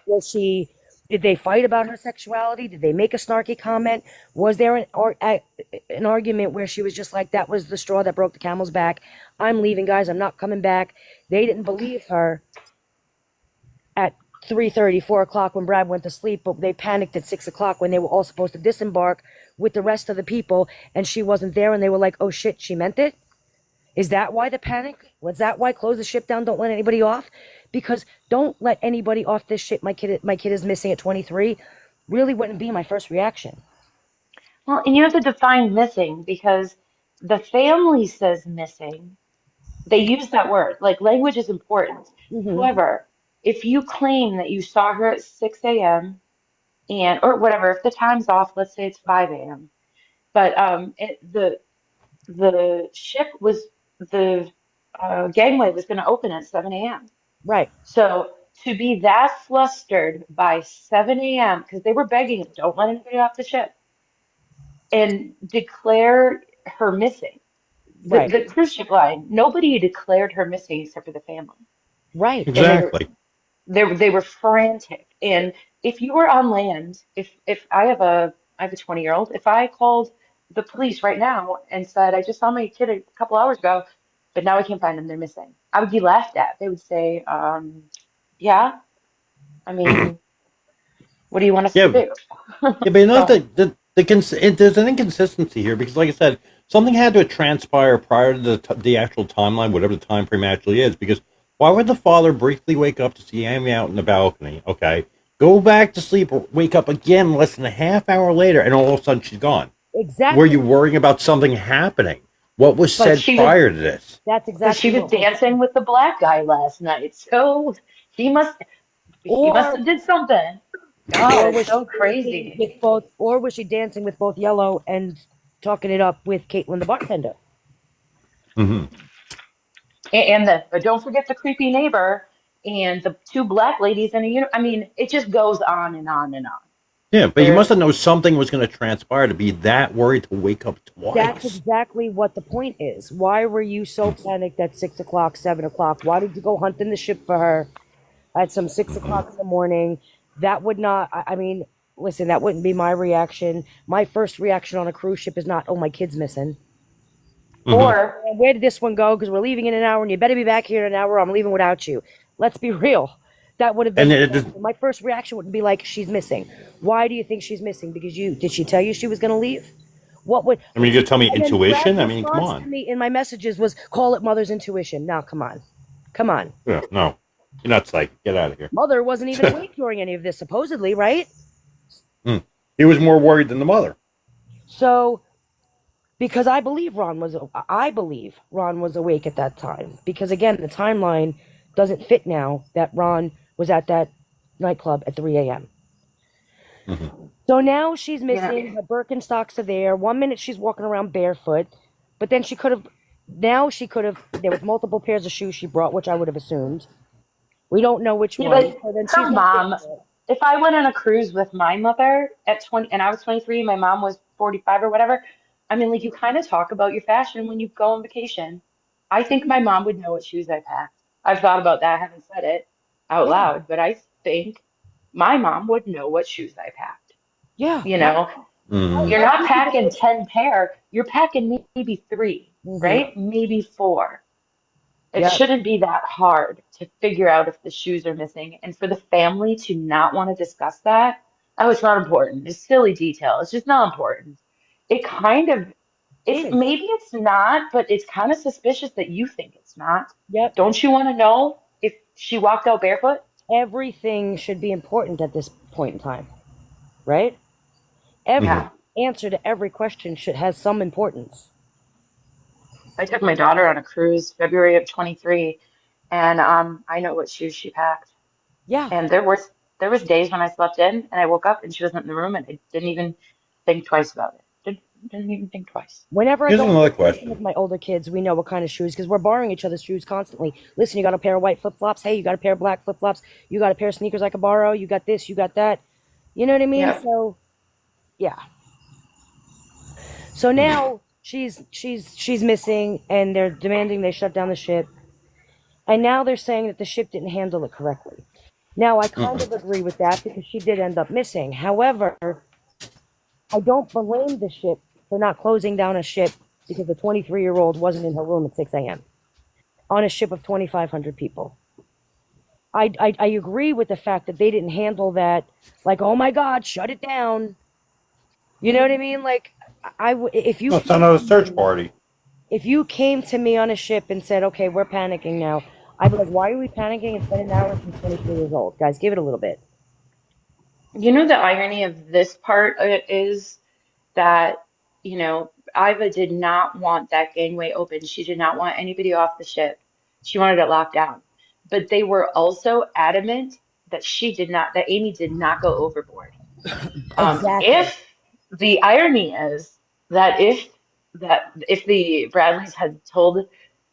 was she? Did they fight about her sexuality? Did they make a snarky comment? Was there an argument where she was just like, "That was the straw that broke the camel's back. I'm leaving, guys. I'm not coming back." They didn't believe her at 3:30, 4 o'clock when Brad went to sleep, but they panicked at 6 o'clock when they were all supposed to disembark with the rest of the people, and she wasn't there, and they were like, "Oh shit, she meant it." Is that why the panic? Was that why close the ship down? Don't let anybody off, because don't let anybody off this ship. My kid is missing at 23. Really wouldn't be my first reaction. Well, and you have to define missing because the family says missing. They use that word. Like language is important. Mm-hmm. However, if you claim that you saw her at 6 a.m. and or whatever, if the time's off, let's say it's 5 a.m. But the ship was the gangway was going to open at 7 a.m. Right, So to be that flustered by 7 a.m. because they were begging, don't let anybody off the ship, and declare her missing. right, The cruise ship line, nobody declared her missing except for the family, right, and Exactly. they were frantic. And if you were on land, if I have a 20-year-old, if I called the police right now and said I just saw my kid a couple hours ago, but now I can't find them, they're missing, I would be laughed at. They would say, yeah, I mean, what do you want us to Yeah, do? yeah, but you know So, there's an inconsistency here because, like I said, something had to transpire prior to the actual timeline, whatever the time frame actually is. Because why would the father briefly wake up to see Amy out in the balcony? Okay, go back to sleep, or wake up again less than a half hour later, and all of a sudden she's gone. Were exactly. you worrying about something happening? What was but said she was prior to this? That's but she exactly was what was, dancing with the black guy last night, so he must he must or have did something. God, or it's was she so dancing crazy. with both, or was she dancing with both Yellow and talking it up with Caitlin the bartender? Hmm. And the but don't forget the creepy neighbor and the two black ladies in a uniform. I mean, it just goes on and on and on. Yeah, but you must There, have known something was going to transpire to be that worried to wake up That's twice. exactly what the point is. Why were you so panicked at 6 o'clock, 7 o'clock? Why did you go hunting the ship for her at some 6 o'clock in the morning? That would not, I mean, listen, that wouldn't be my reaction. My first reaction on a cruise ship is not, "Oh, my kid's missing." Hmm. or And where did this one go? Because we're leaving in an hour and you better be back here in an hour. Or I'm leaving without you. Let's be real. That would have been And my it is, reaction. My first reaction wouldn't be like, "She's missing." Why do you think she's missing? Because did she tell you she was going to leave? What would, I mean, you're going to tell me and then Brad's intuition? I mean, come response to on. me in my messages was, "Call it mother's intuition." Now, come on. Come on. Yeah, no, you're not psychic. Get out of here. Mother wasn't even awake during any of this, supposedly, right? Hmm. He was more worried than the mother. So, because I believe Ron was awake at that time. Because again, the timeline doesn't fit now that Ron was at that nightclub at 3 a.m. Hmm. So now she's you know, missing. Her Birkenstocks are there. 1 minute she's walking around barefoot, but then she could have. Now she could have. There was multiple pairs of shoes she brought, which I would have assumed. We don't know which yeah, one. but So then she's her not mom. barefoot. If I went on a cruise with my mother at 20 and I was 23, my mom was 45 or whatever. I mean, like you kind of talk about your fashion when you go on vacation. I think my mom would know what shoes I packed. I've thought about that. I haven't said it out Yeah, loud, but I think my mom would know what shoes I packed. yeah. You know, Mm. you're not packing 10 pair, you're packing maybe three, Mm-hmm. right? Maybe four. It Yep. shouldn't be that hard to figure out if the shoes are missing. And for the family to not want to discuss that, oh, it's not important. It's silly detail. It's just not important. It kind of, it's Is. maybe it's not, but it's kind of suspicious that you think it's not. Yep. Don't you want to know if she walked out barefoot? Everything should be important at this point in time, right? Every Mhm. Yeah. answer to every question should has some importance. I took my daughter on a cruise February of 23, and I know what shoes she packed. Yeah. And there was days when I slept in and I woke up and she wasn't in the room and I didn't even think twice about it. Didn't even think twice. Whenever I Here's go on another vacation with question. my older kids, we know what kind of shoes because we're borrowing each other's shoes constantly. Listen, you got a pair of white flip flops. Hey, you got a pair of black flip flops. You got a pair of sneakers I could borrow. You got this. You got that. You know what I mean? Yep. So yeah. So Mhm. now she's missing, and they're demanding they shut down the ship. And now they're saying that the ship didn't handle it correctly. Now I kind of agree with that because she did end up missing. However, I don't blame the ship for not closing down a ship because the 23-year-old wasn't in her room at 6 a.m. on a ship of 2,500 people. I agree with the fact that they didn't handle that like, oh my God, shut it down. You know what I mean? Like, if you No, it's not a search party. if you came to me on a ship and said, okay, we're panicking now, I'd be like, why are we panicking? It's been an hour since 23 years old. Guys, give it a little bit. You know, the irony of this part is that, Iva did not want that gangway open. She did not want anybody off the ship. She wanted it locked down. But they were also adamant that that Amy did not go overboard. Exactly. If the irony is that if the Bradleys had told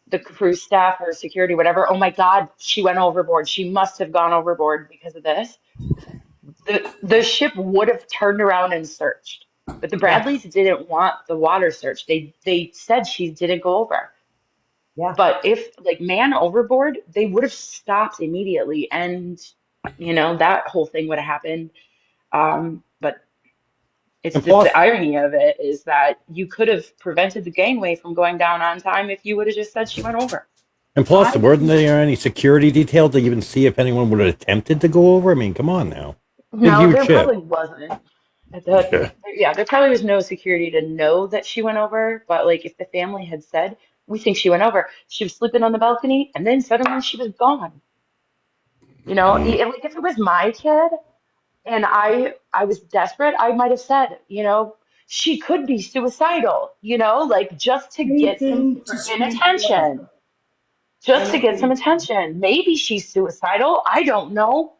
the cruise staff or security, whatever, oh my God, she went overboard. She must have gone overboard because of this. The ship would have turned around and searched. But the Yeah. Bradleys didn't want the water search. They said she didn't go over. Yeah. But if like man overboard, they would have stopped immediately and that whole thing would have happened. But it's And just plus, the irony of it is that you could have prevented the gangway from going down on time if you would have just said she went over. I weren't there any security detail to even see if anyone would have attempted to go over? I mean, come on now. Big, No, huge there ship. probably wasn't. Yeah. Yeah, there probably was no security to know that she went over, but like if the family had said, we think she went over, she was sleeping on the balcony, and then suddenly she was gone. Mm. Like if it was my kid and I was desperate, I might have said, she could be suicidal, like just to get some anything to freaking scream blood. attention. Just to get some Anything. attention. Maybe she's suicidal. I don't know.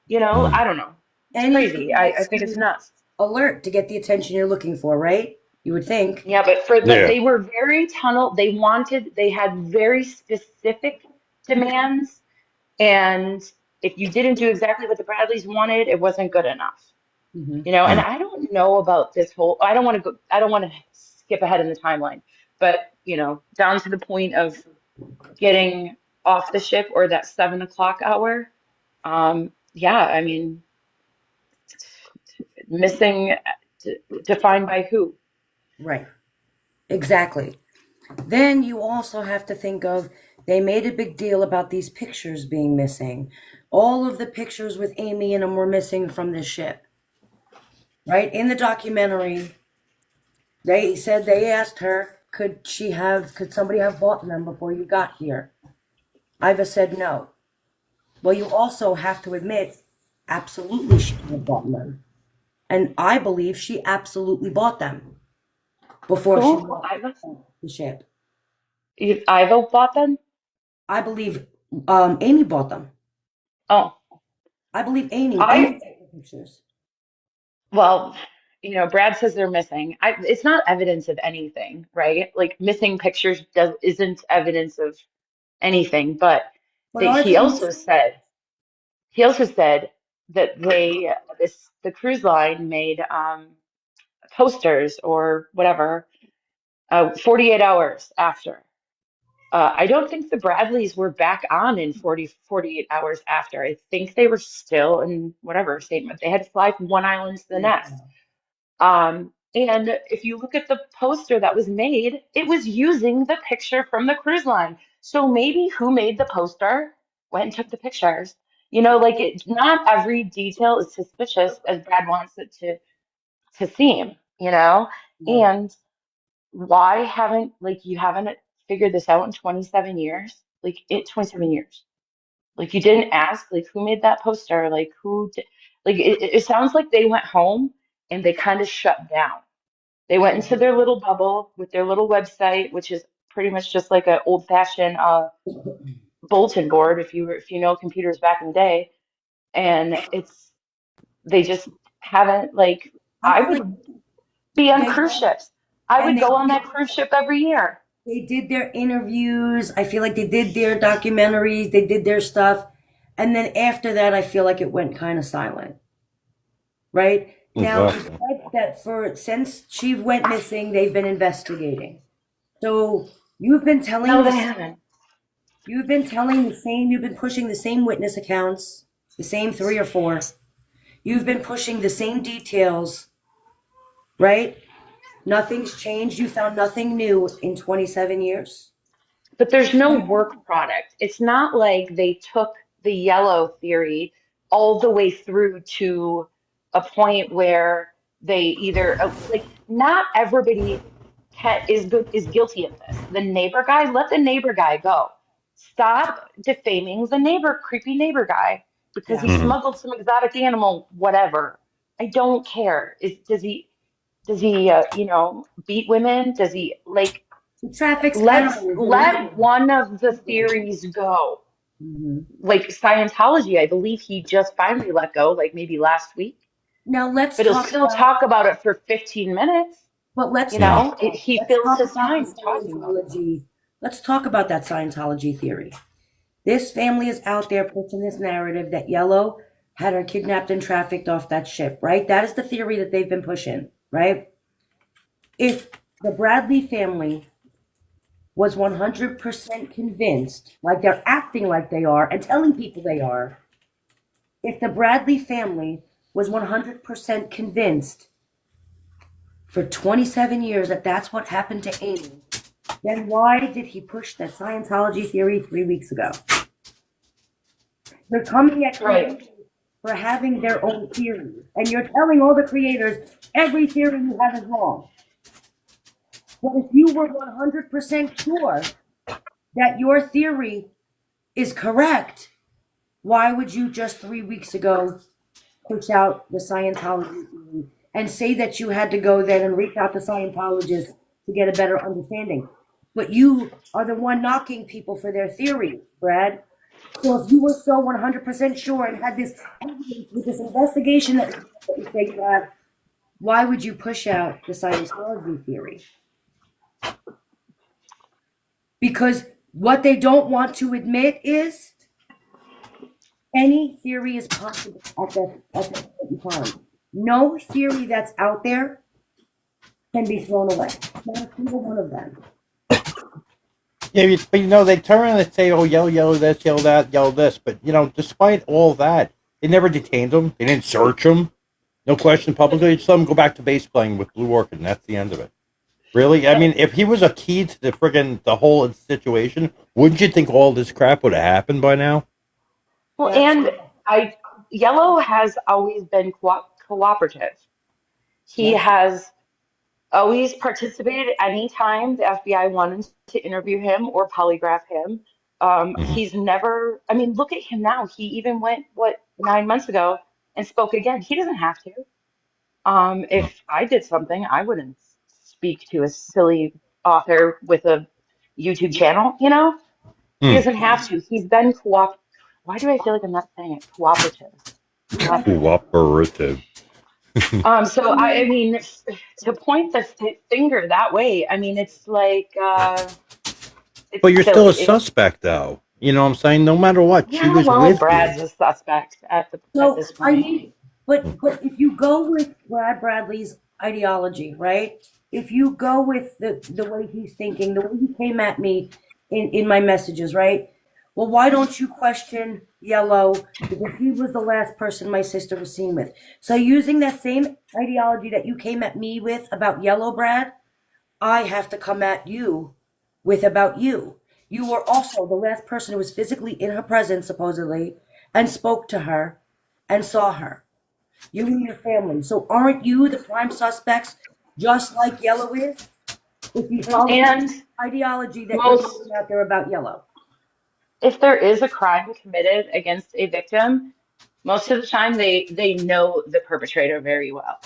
Mm. I don't know. It's crazy. Anything I that's think it's nuts. alert to get the attention you're looking for, right? You would think. Yeah, but Yeah. they were very tunnel. They had very specific demands. And if you didn't do exactly what the Bradleys wanted, it wasn't good enough. Hmm. And Mm. I don't know about this whole, I don't want to skip ahead in the timeline, but, down to the point of getting off the ship or that 7 o'clock hour. Yeah, I mean, missing, defined by who? Right. Exactly. Then you also have to think of they made a big deal about these pictures being missing. All of the pictures with Amy in them were missing from the ship. Right? In the documentary, they said they asked her, could somebody have bought them before you got here? Iva said no. Well, you also have to admit, absolutely she could have bought them. And I believe she absolutely bought them before she Who? left the ship. Ivo bought them? I believe Amy bought them. Oh, I believe Amy I, took the pictures. well, Brad says they're missing. It's not evidence of anything, right? Like missing pictures isn't evidence of anything, but But they, are he they also missing? said, he also said that the cruise line made posters or whatever 48 hours after. I don't think the Bradleys were back on in 48 hours after. I think they were still in whatever statement. They had to fly from one island to the next. And if you look at the poster that was made, it was using the picture from the cruise line. So maybe who made the poster went and took the pictures. You know, like not every detail is suspicious as Brad wants it to seem, you know? Right. And why haven't like you haven't figured this out in 27 years? Like 27 years. Like you didn't ask like who made that poster? Like like it sounds like they went home and they kind of shut down. They went into their little bubble with their little website, which is pretty much just like an old-fashioned bulletin board if you know computers back in the day. And it's they just haven't like I I feel like would be on they cruise ships. I and would go on that cruise ship every year. they did their interviews. I feel like they did their documentaries. They did their stuff, and then after that, I feel like it went kind of silent. Right now, you Exactly. said that since she went missing, they've been investigating. So you've been telling No, they the haven't. you've been telling the same. You've been pushing the same witness accounts, the same 3 or 4. You've been pushing the same details, right? Nothing's changed. You found nothing new in 27 years. But there's no work product. It's not like they took the yellow theory all the way through to a point where they either like not everybody is guilty of this. The neighbor guy, let the neighbor guy go. Stop defaming the creepy neighbor guy because he Yeah. Hmm. smuggled some exotic animal, whatever. I don't care. Does he you know, beat women? Does he like The traffics animals. It is. let one of the theories go. Mhm. Like Scientology, I believe he just finally let go, like maybe last week. Now let's But he'll talk still about. talk about it for 15 minutes. But let's You talk Hmm. know, about. he Let's fills talk his about the time talking about it. Scientology. Let's talk about that Scientology theory. This family is out there pushing this narrative that Yellow had her kidnapped and trafficked off that ship, right? That is the theory that they've been pushing, right? If the Bradley family was 100% convinced, like they're acting like they are and telling people they are, if the Bradley family was 100% convinced for 27 years that that's what happened to Amy, then why did he push that Scientology theory 3 weeks ago? They're coming at Right. creators for having their own theories, and you're telling all the creators every theory you have is wrong. But if you were 100% sure that your theory is correct, why would you just 3 weeks ago push out the Scientology theory and say that you had to go then and reach out to Scientologists to get a better understanding? But you are the one knocking people for their theories, Brad. So if you were so 100% sure and had this evidence with this investigation that you say you have, why would you push out the Scientology theory? Because what they don't want to admit is any theory is possible at that point in time. No theory that's out there can be thrown away. Not a single one of them. Yeah, but they turn around and say, "Oh, yell this, yell that, yell this." But despite all that, they never detained him. They didn't search him. No question publicly. They just let him go back to base playing with Blue Orchid, and that's the end of it. Really? I mean, if he was a key to the whole situation, wouldn't you think all this crap would have happened by now? Well, That's and I Yellow has always been cooperative. He yes. has always participated anytime the FBI wanted to interview him or polygraph him. Hmm. He's never, I mean, look at him now. He even went, what, 9 months ago and spoke again. He doesn't have to. If I did something, I wouldn't speak to a silly author with a YouTube channel, you know? He Hmm. doesn't have to. He's been Why do I feel like I'm not saying it? Cooperative. Cooperative. Cooperative. So I mean, to point the finger that way, I mean, it's like it's But you're still a silly. suspect, though. You know what I'm saying? No matter what, she Yeah, was well, with you. Brad's a suspect at So this I point. mean, but if you go with Brad Bradley's ideology, right? If you go with the way he's thinking, the way he came at me in my messages, right? Well, why don't you question Yellow? Because he was the last person my sister was seen with. So using that same ideology that you came at me with about Yellow, Brad, I have to come at you with about you. You were also the last person who was physically in her presence, supposedly, and spoke to her and saw her. You and your family. So aren't you the prime suspects, just like Yellow is? If you follow the And ideology that you're most, putting out there about Yellow. if there is a crime committed against a victim, most of the time they know the perpetrator very well.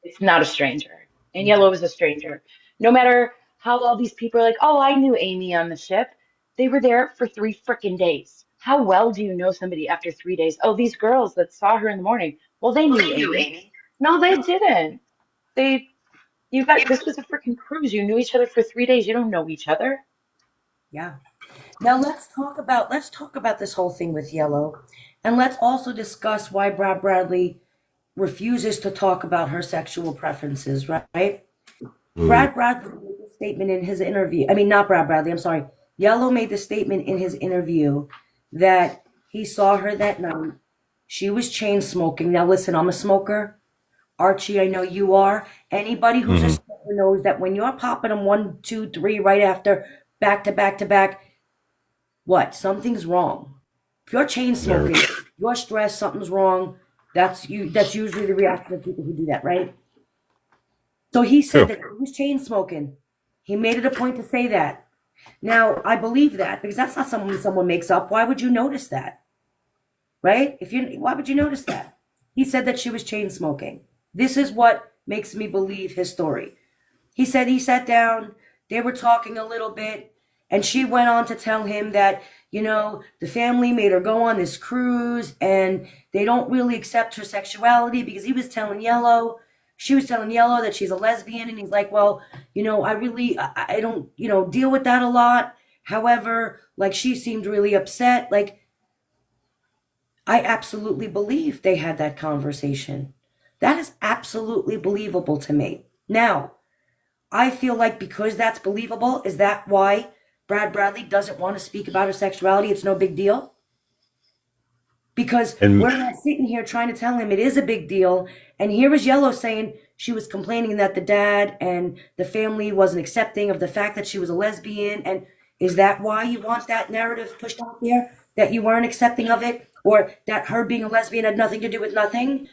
It's not a stranger. And Yellow is a stranger. No matter how all these people are like, oh, I knew Amy on the ship. They were there for 3 freaking days. How well do you know somebody after 3 days? Oh, these girls that saw her in the morning. Well, they knew Amy. No, they didn't. They, you got, this was a freaking cruise. You knew each other for 3 days. You don't know each other. Yeah. Now let's talk about this whole thing with Yellow, and let's also discuss why Brad Bradley refuses to talk about her sexual preferences, right? Mm. Brad Bradley made a statement in his interview. I mean, not Brad Bradley, I'm sorry. Yellow made the statement in his interview that he saw her that night. She was chain smoking. Now, listen, I'm a smoker. Archie, I know you are. Anybody who's a Hmm. smoker knows that when you're popping them one, two, three right after, back to back to back, what? Something's wrong. If you're chain There. smoking, you're stressed, something's wrong. That's you. That's usually the reaction of people who do that, right? So he said True. that he was chain smoking. He made it a point to say that. Now I believe that because that's not something someone makes up. Why would you notice that, right? Why would you notice that? He said that she was chain smoking. This is what makes me believe his story. He said he sat down, they were talking a little bit, and she went on to tell him that, the family made her go on this cruise and they don't really accept her sexuality because she was telling Yellow that she's a lesbian, and he's like, well, I don't, deal with that a lot. However, like she seemed really upset. Like I absolutely believe they had that conversation. That is absolutely believable to me. Now, I feel like because that's believable, is that why Brad Bradley doesn't want to speak about her sexuality? It's no big deal? Because And we're not sitting here trying to tell him it is a big deal. And here was Yellow saying she was complaining that the dad and the family wasn't accepting of the fact that she was a lesbian. And is that why you want that narrative pushed out there? That you weren't accepting of it? Or that her being a lesbian had nothing to do with nothing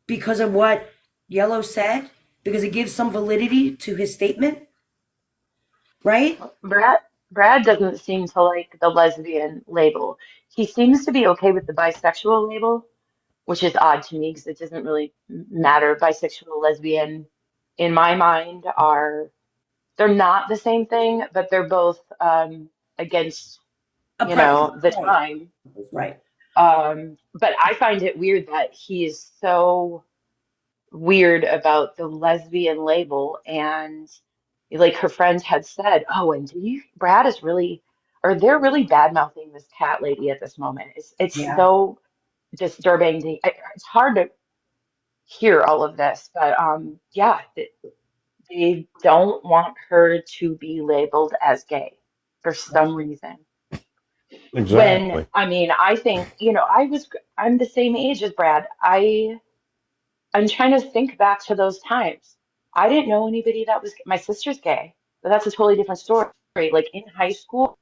because of what Yellow said? Because it gives some validity to his statement, right? Brad doesn't seem to like the lesbian label. He seems to be okay with the bisexual label, which is odd to me because it doesn't really matter. Bisexual, lesbian, in my mind, they're not the same thing, but they're both against, A preference, the right? time. Right. But I find it weird that he is so weird about the lesbian label, and like her friends had said, oh, and Brad is really, or they're really bad mouthing this cat lady at this moment. It's Yeah. so disturbing. It's hard to hear all of this, but yeah, they don't want her to be labeled as gay for some reason. When, Exactly. I mean, I think, I'm the same age as Brad. I'm trying to think back to those times. I didn't know anybody that was, my sister's gay, but that's a totally different story. Like in high school,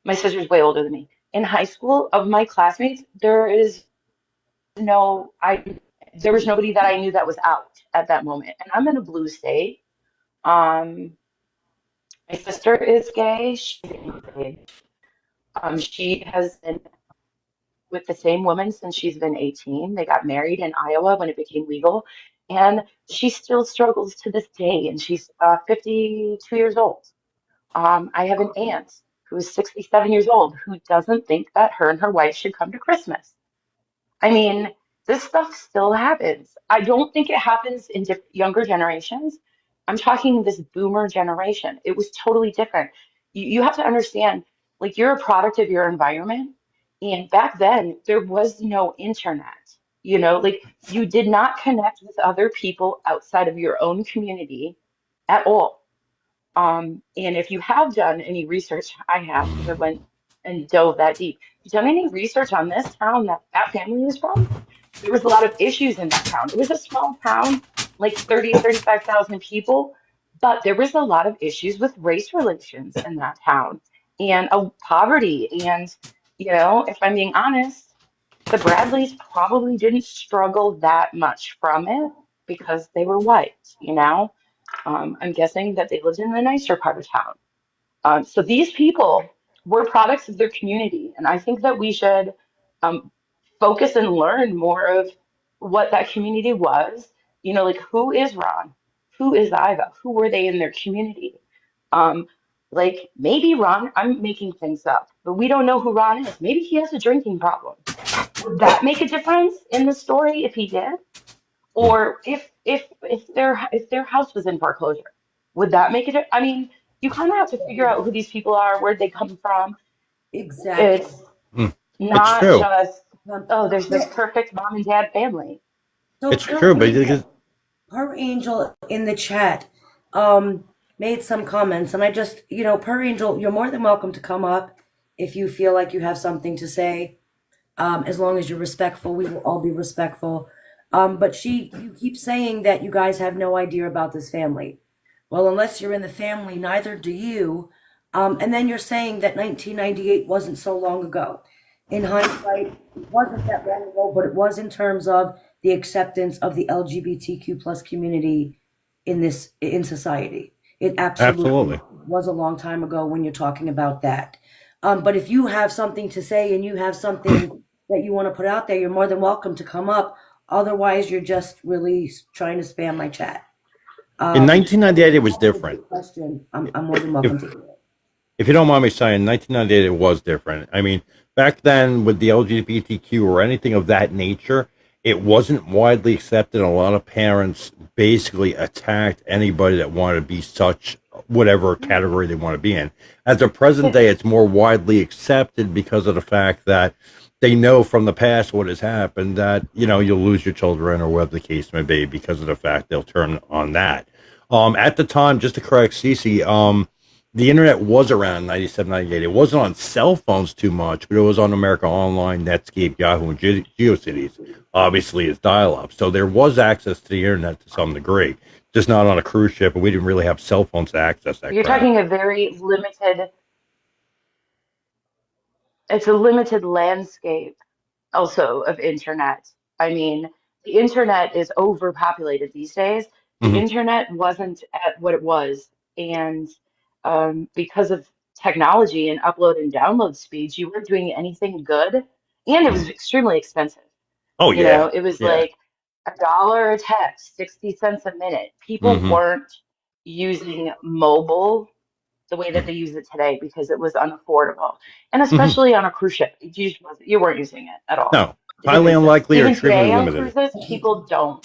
my sister's way older than me. In high school, of my classmates, no, I, there was nobody that I knew that was out at that moment. And I'm in a blue state. Um, my sister is gay. She's engaged. She has been with the same woman since she's been 18. They got married in Iowa when it became legal, and she still struggles to this day, and she's 52 years old. I have an aunt who is 67 years old who doesn't think that her and her wife should come to Christmas. I mean, this stuff still happens. I don't think it happens in younger generations. I'm talking this boomer generation. It was totally different. You have to understand, like, you're a product of your environment. And back then, there was no internet. Like, you did not connect with other people outside of your own community at all. And if you have done any research, I have, because I went and dove that deep. If you've done any research on this town that that family was from, there was a lot of issues in that town. It was a small town, like 30, 35,000 people, but there was a lot of issues with race relations in that town and poverty. And, if I'm being honest, the Bradleys probably didn't struggle that much from it because they were white. I'm guessing that they lived in the nicer part of town. So these people were products of their community, and I think that we should um, focus and learn more of what that community was. Like who is Ron? Who is Iva? Who were they in their community? Um, like maybe Ron, I'm making things up, but we don't know who Ron is. Maybe he has a drinking problem. Would that make a difference in the story if he did? Or if their house was in foreclosure, would that make it? I mean, you kind of have to figure out who these people are, where they come from. Exactly. It's Mm. It's not true. just, Um, oh, there's this so, perfect mom and dad family. so It's true, but Per Angel in the chat made some comments, and I just, Per Angel, you're more than welcome to come up if you feel like you have something to say. As long as you're respectful, we will all be respectful. But you keep saying that you guys have no idea about this family. Well, unless you're in the family, neither do you. And then you're saying that 1998 wasn't so long ago. In hindsight, it wasn't that long ago, but it was in terms of the acceptance of the LGBTQ plus community in society. It absolutely absolutely. was a long time ago when you're talking about that. But if you have something to say and you have something that you want to put out there, you're more than welcome to come up. Otherwise, you're just really trying to spam my chat. In Um, 1998, it was that's a different. good question. I'm more than If welcome to hear it. if you don't mind me saying, 1998 it was different. I mean, back then with the LGBTQ or anything of that nature, it wasn't widely accepted. A lot of parents basically attacked anybody that wanted to be such whatever category they want to be in. As of present day, it's more widely accepted because of the fact that they know from the past what has happened that you'll lose your children or whatever the case may be because of the fact they'll turn on that. At the time, just to correct Cece, the internet was around 97, 98. It wasn't on cell phones too much, but it was on America Online, Netscape, Yahoo, and GeoCities. Obviously, it's dial-up. So there was access to the internet to some degree, just not on a cruise ship, and we didn't really have cell phones to access that You're crap. talking a very limited, it's a limited landscape also of internet. I mean, the internet is overpopulated these days. The Hmm. internet wasn't at what it was, and because of technology and upload and download speeds, you weren't doing anything good, and it Hmm. was extremely expensive. Oh, yeah. It was Yeah. like $1 a text, 60 cents a minute. People Hmm. weren't using mobile the way that they use it today because it was unaffordable. And Hmm. especially on a cruise ship, you weren't using it at all. No, It didn't highly exist. unlikely or Even extremely today on limited. cruises, people don't.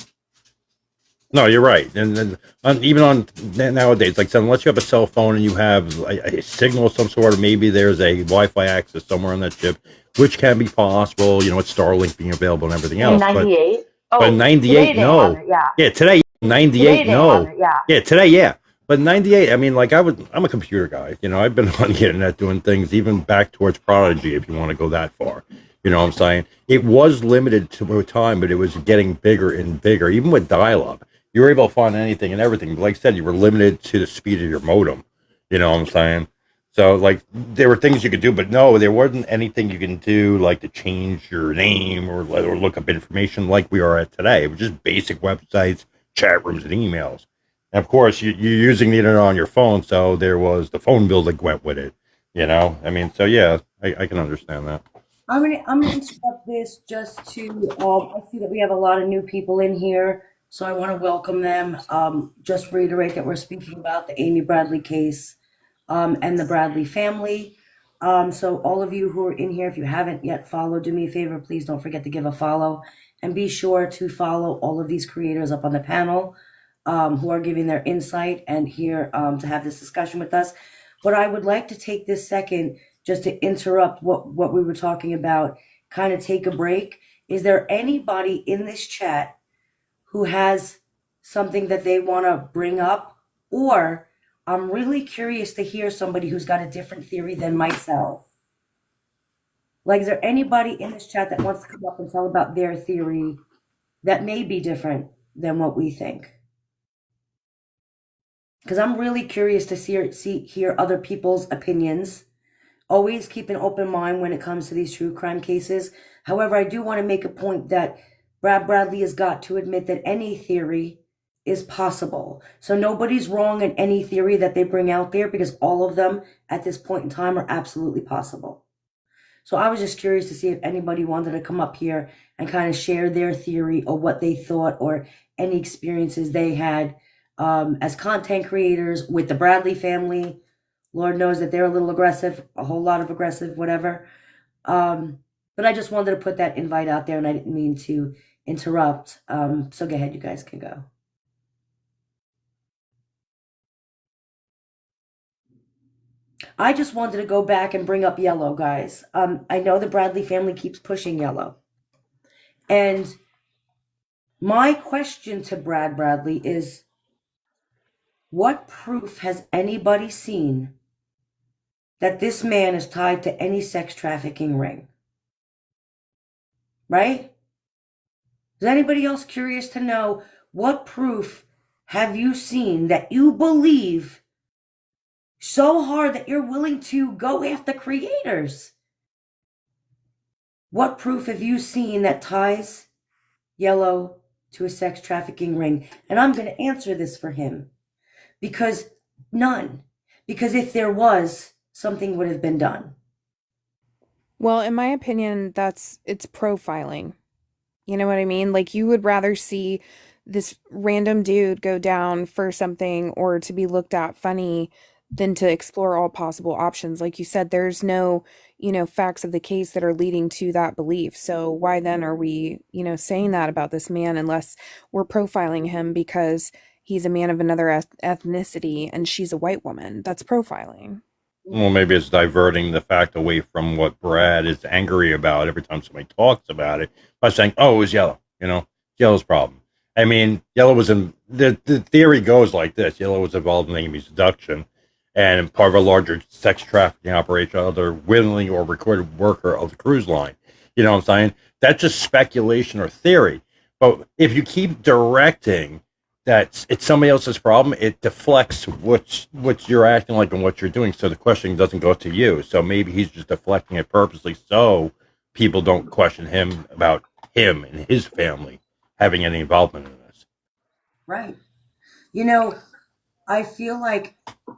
No, you're right. And even on nowadays, like I said, unless you have a cell phone and you have a signal of some sort, or maybe there's a Wi-Fi access somewhere on that ship, which can be possible, with Starlink being available and everything In else. But 98? but Oh, today 98, they have no. it, yeah. Yeah, today, 98, Today they have no. it, yeah. Yeah, today, yeah. But 98, I mean, like I'm a computer guy. I've been on the internet doing things, even back towards Prodigy, if you want to go that far. You know what I'm saying? It was limited to a time, but it was getting bigger and bigger. Even with dial-up, you were able to find anything and everything. But like I said, you were limited to the speed of your modem. You know what I'm saying? So, like, there were things you could do, but no, there wasn't anything you can do, like to change your name or look up information like we are at today. It was just basic websites, chat rooms, and emails. And of course, you're using the internet on your phone, so there was the phone bill that went with it. I mean, so yeah, I can understand that. I'm gonna interrupt this just to I see that we have a lot of new people in here, so I want to welcome them. Just reiterate that we're speaking about the Amy Bradley case, and the Bradley family. So all of you who are in here, if you haven't yet followed, do me a favor, please don't forget to give a follow, and be sure to follow all of these creators up on the panel, who are giving their insight and here to have this discussion with us. But I would like to take this second just to interrupt what we were talking about, kind of take a break. Is there anybody in this chat who has something that they want to bring up, or I'm really curious to hear somebody who's got a different theory than myself. Like, is there anybody in this chat that wants to come up and tell about their theory that may be different than what we think? Because I'm really curious to hear other people's opinions. Always keep an open mind when it comes to these true crime cases. However, I do want to make a point that Brad Bradley has got to admit that any theory is possible. So nobody's wrong in any theory that they bring out there, because all of them at this point in time are absolutely possible. So I was just curious to see if anybody wanted to come up here and kind of share their theory or what they thought or any experiences they had as content creators with the Bradley family. Lord knows that they're a little aggressive, a whole lot of aggressive, whatever. But I just wanted to put that invite out there, and I didn't mean to interrupt. So go ahead, you guys can go. I just wanted to go back and bring up Yellow, guys. I know the Bradley family keeps pushing Yellow. And my question to Brad Bradley is, what proof has anybody seen that this man is tied to any sex trafficking ring? Right? Is anybody else curious to know what proof have you seen that you believe so hard that you're willing to go after creators? What proof have you seen that ties Yellow to a sex trafficking ring? And I'm going to answer this for him, because none. Because if there was, something would have been done. Well, in my opinion, it's profiling. You know what I mean? Like, you would rather see this random dude go down for something or to be looked at funny than to explore all possible options. Like you said, there's no, facts of the case that are leading to that belief. So why then are we, saying that about this man, unless we're profiling him because he's a man of another ethnicity and she's a white woman? That's profiling. Well, maybe it's diverting the fact away from what Brad is angry about every time somebody talks about it by saying, "Oh, it was Yellow." Yellow's problem. I mean, Yellow was in the theory goes like this: Yellow was involved in Amy's abduction and part of a larger sex trafficking operation, other willing or recorded worker of the cruise line. You know what I'm saying? That's just speculation or theory. But if you keep directing that it's somebody else's problem, it deflects what you're acting like and what you're doing. So the question doesn't go to you. So maybe he's just deflecting it purposely so people don't question him about him and his family having any involvement in this. Right. I feel like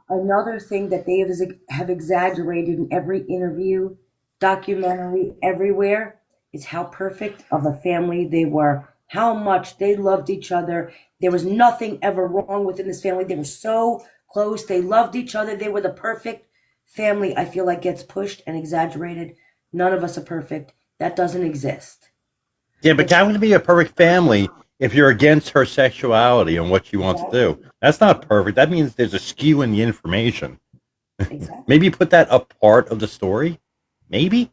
another thing that they have exaggerated in every interview, documentary, everywhere, is how perfect of a family they were, how much they loved each other. There was nothing ever wrong within this family. They were so close. They loved each other. They were the perfect family. I feel like gets pushed and exaggerated. None of us are perfect. That doesn't exist. Yeah, but how can it be a perfect family if you're against her sexuality and what she wants to do? That's not perfect. That means there's a skew in the information. Exactly. Maybe put that a part of the story. Maybe.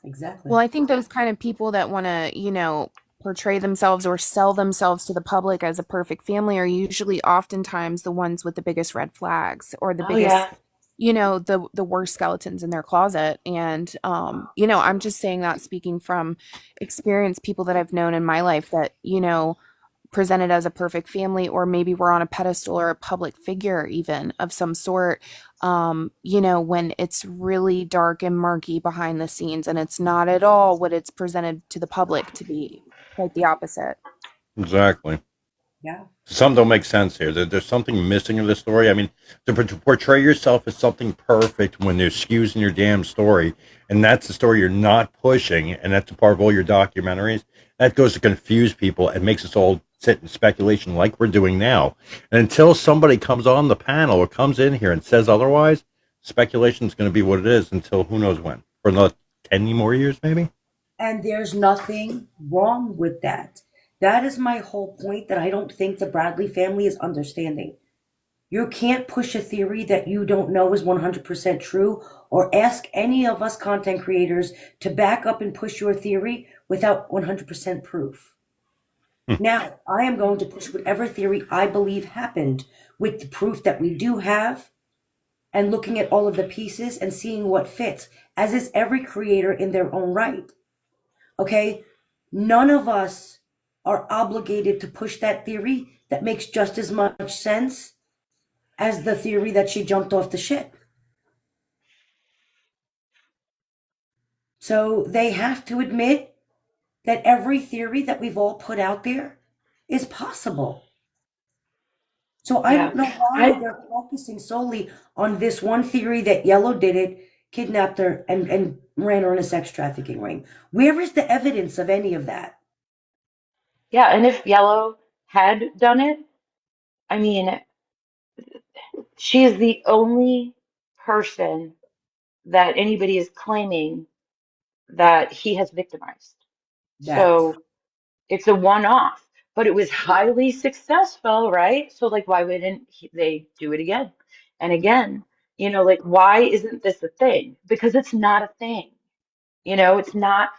Exactly. Well, I think those kind of people that want to, portray themselves or sell themselves to the public as a perfect family are usually oftentimes the ones with the biggest red flags or the biggest, the worst skeletons in their closet. And, I'm just saying that speaking from experience, people that I've known in my life that, presented as a perfect family, or maybe we're on a pedestal or a public figure even of some sort, when it's really dark and murky behind the scenes and it's not at all what it's presented to the public to be. Quite the opposite. Exactly. Yeah. Some don't make sense here. There's something missing in the story. I mean, to portray yourself as something perfect when there's skews in your damn story, and that's the story you're not pushing, and that's a part of all your documentaries, that goes to confuse people and makes us all sit in speculation like we're doing now. And until somebody comes on the panel or comes in here and says otherwise, speculation is going to be what it is until who knows when. For another 10 more years, maybe? And there's nothing wrong with that. That is my whole point that I don't think the Bradley family is understanding. You can't push a theory that you don't know is 100% true, or ask any of us content creators to back up and push your theory without 100% proof. Now, I am going to push whatever theory I believe happened with the proof that we do have and looking at all of the pieces and seeing what fits, as is every creator in their own right. Okay? None of us are obligated to push that theory that makes just as much sense as the theory that she jumped off the ship. So they have to admit that every theory that we've all put out there is possible. So I Yeah. don't know why they're focusing solely on this one theory that Yellow did it, kidnapped her, and ran her in a sex trafficking ring. Where is the evidence of any of that? Yeah, and if Yellow had done it, I mean, she is the only person that anybody is claiming that he has victimized. That. So it's a one-off, but it was highly successful, right? So like, why wouldn't they do it again and again? You know, like, why isn't this a thing? Because it's not a thing. You know, it's not.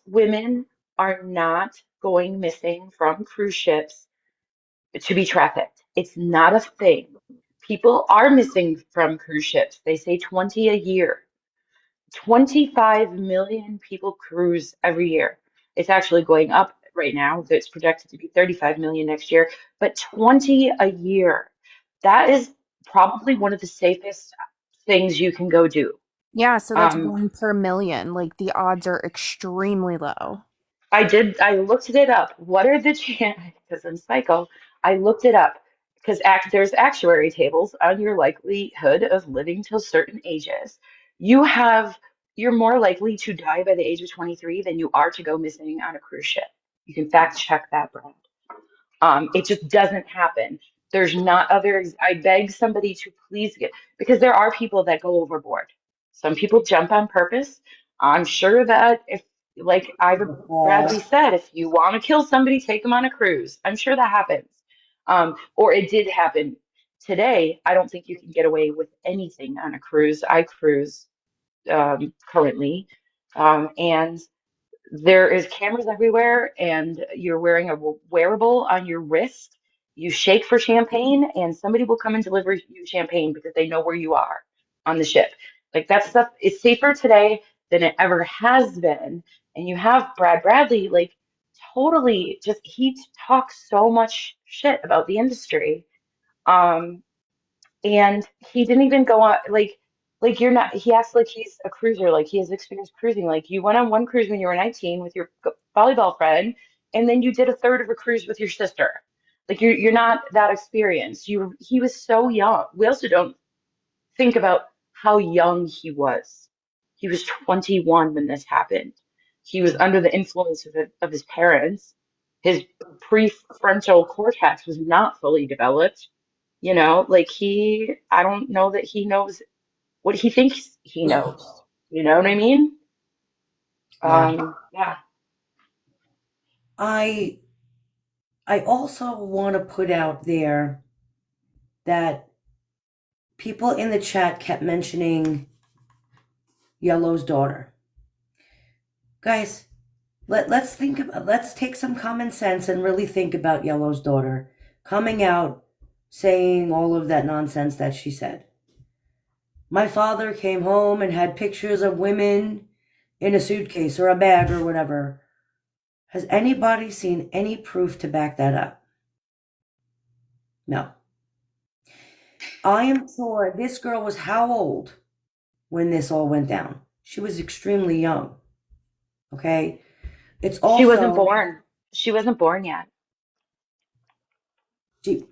Women are not going missing from cruise ships to be trafficked. It's not a thing. People are missing from cruise ships. They say 20 a year. 25 million people cruise every year. It's actually going up right now. It's projected to be 35 million next year, but 20 a year. That is probably one of the safest things you can go do. Yeah, so that's Um, 1 per million. Like the odds are extremely low. I looked it up. What are the chances? Because I'm psycho. I looked it up because there's actuary tables on your likelihood of living till certain ages. You have, you're more likely to die by the age of 23 than you are to go missing on a cruise ship. You can fact check that, Brad. It just doesn't happen. There's not I beg somebody to please get, because there are people that go overboard. Some people jump on purpose. I'm sure that if, like Bradley said, if you want to kill somebody, take them on a cruise. I'm sure that happens. Or it did happen today. I don't think you can get away with anything on a cruise. I cruise currently, and there is cameras everywhere, and you're wearing a wearable on your wrist. You shake for champagne, and somebody will come and deliver you champagne because they know where you are on the ship. Like that stuff is safer today than it ever has been. And you have Brad Bradley, like totally just he talks so much shit about the industry. Um, and he didn't even go on like you're not he acts like he's a cruiser, like he has experience cruising. Like you went on one cruise when you were 19 with your volleyball friend, and then you did a third of a cruise with your sister. Like you're not that experienced. He was so young. We also don't think about how young he was. He was 21 when this happened. He was under the influence of his parents. His prefrontal cortex was not fully developed. You know, like I don't know that he knows what he thinks he knows. You know what I mean? Yeah. Yeah. I I also want to put out there that people in the chat kept mentioning Yellow's daughter. Guys, let's take some common sense and really think about Yellow's daughter coming out saying all of that nonsense that she said. My father came home and had pictures of women in a suitcase or a bag or whatever. Has anybody seen any proof to back that up? No. I am sure this girl was how old when this all went down? She was extremely young. Okay? It's She wasn't also born. She wasn't born yet. she,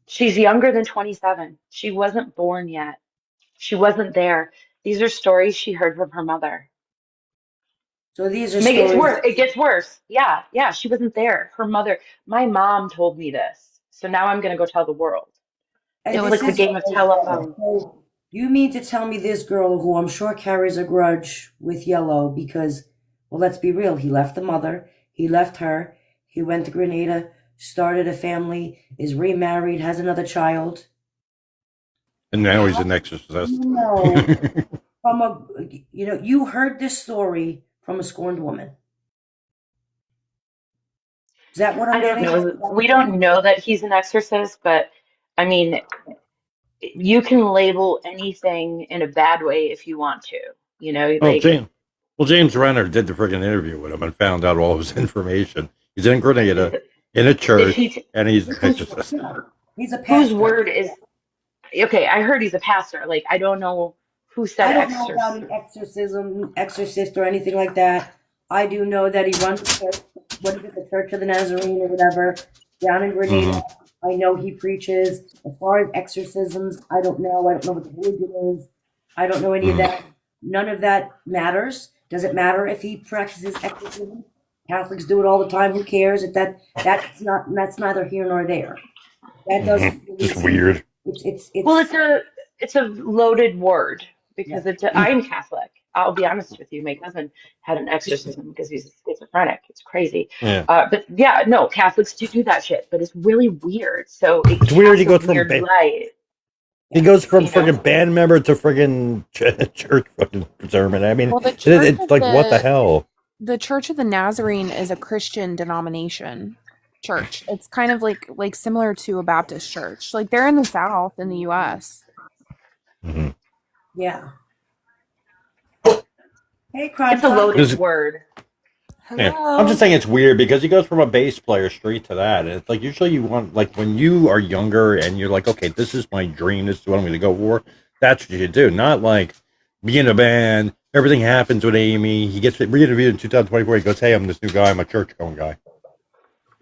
She's younger than 27. She wasn't born yet. She wasn't there. These are stories she heard from her mother. so these are It gets stories. worse. It gets worse. Yeah, yeah, she wasn't there. Her mother, my mom told me this. So now I'm going to go tell the world. And It's this like the is game of telephone. so you mean to tell me this girl who I'm sure carries a grudge with Yellow because, well, let's be real, he left the mother, he left her, he went to Grenada, started a family, is remarried, has another child. And now he's How an exorcist. do you know from you heard this story from a scorned woman. Is that what I I'm don't getting? know. We don't know that he's an exorcist, but I mean, you can label anything in a bad way if you want to. You know, Well, like James Renner did the friggin' interview with him and found out all his information. He's in Grenada, if in a if church, he and he's an whose exorcist. He's a whose pastor. word is okay? I heard he's a pastor. Like I don't know who said I don't know about exorcist. an exorcist or anything like that. I do know that he runs a church, what is it, the Church of the Nazarene or whatever, down in Grenada. Mhm. I know he preaches. As far as exorcisms, I don't know. I don't know what the religion is. I don't know any of Mhm. that. None of that matters. Does it matter if he practices exorcism? Catholics do it all the time. Who cares? If that's neither here nor there. That doesn't really Just seem. weird. Well, It's it's a loaded word yeah. because I'm Catholic. I'll be honest with you. My cousin had an exorcism because he's schizophrenic. It's crazy. Yeah. But yeah, no, Catholics do that shit, but it's really weird. So it It's weird. casts a weird light, He goes from you know. friggin' band member to friggin' church fucking sermon. I mean, Well, the church it's of like, what the hell? the Church of the Nazarene is a Christian denomination church. It's kind of like similar to a Baptist church. Like they're in the South in the US. Mm-hmm. Yeah. Hey, Crime It's a Time. loaded word. Yeah. Hello. I'm just saying it's weird because he goes from a bass player straight to that. And it's like usually you want, like, when you are younger and you're like, okay, this is my dream, this is what I'm going to go for. That's what you do. Not like be in a band. Everything happens with Amy. He gets re-interviewed in 2024. He goes, hey, I'm this new guy. I'm a church going guy.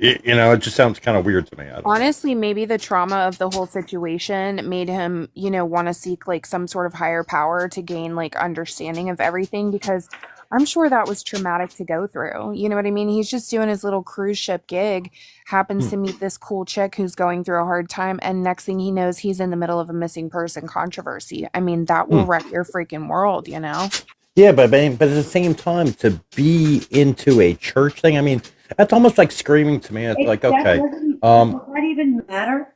It just sounds kind of weird to me. I don't know. Honestly, maybe the trauma of the whole situation made him, want to seek like some sort of higher power to gain like understanding of everything because I'm sure that was traumatic to go through. You know what I mean? He's just doing his little cruise ship gig, happens to meet this cool chick who's going through a hard time, and next thing he knows, he's in the middle of a missing person controversy. I mean, that will wreck your freaking world, you know? Yeah, but at the same time, to be into a church thing, I mean, that's almost like screaming to me. It's like, okay, Does that even matter?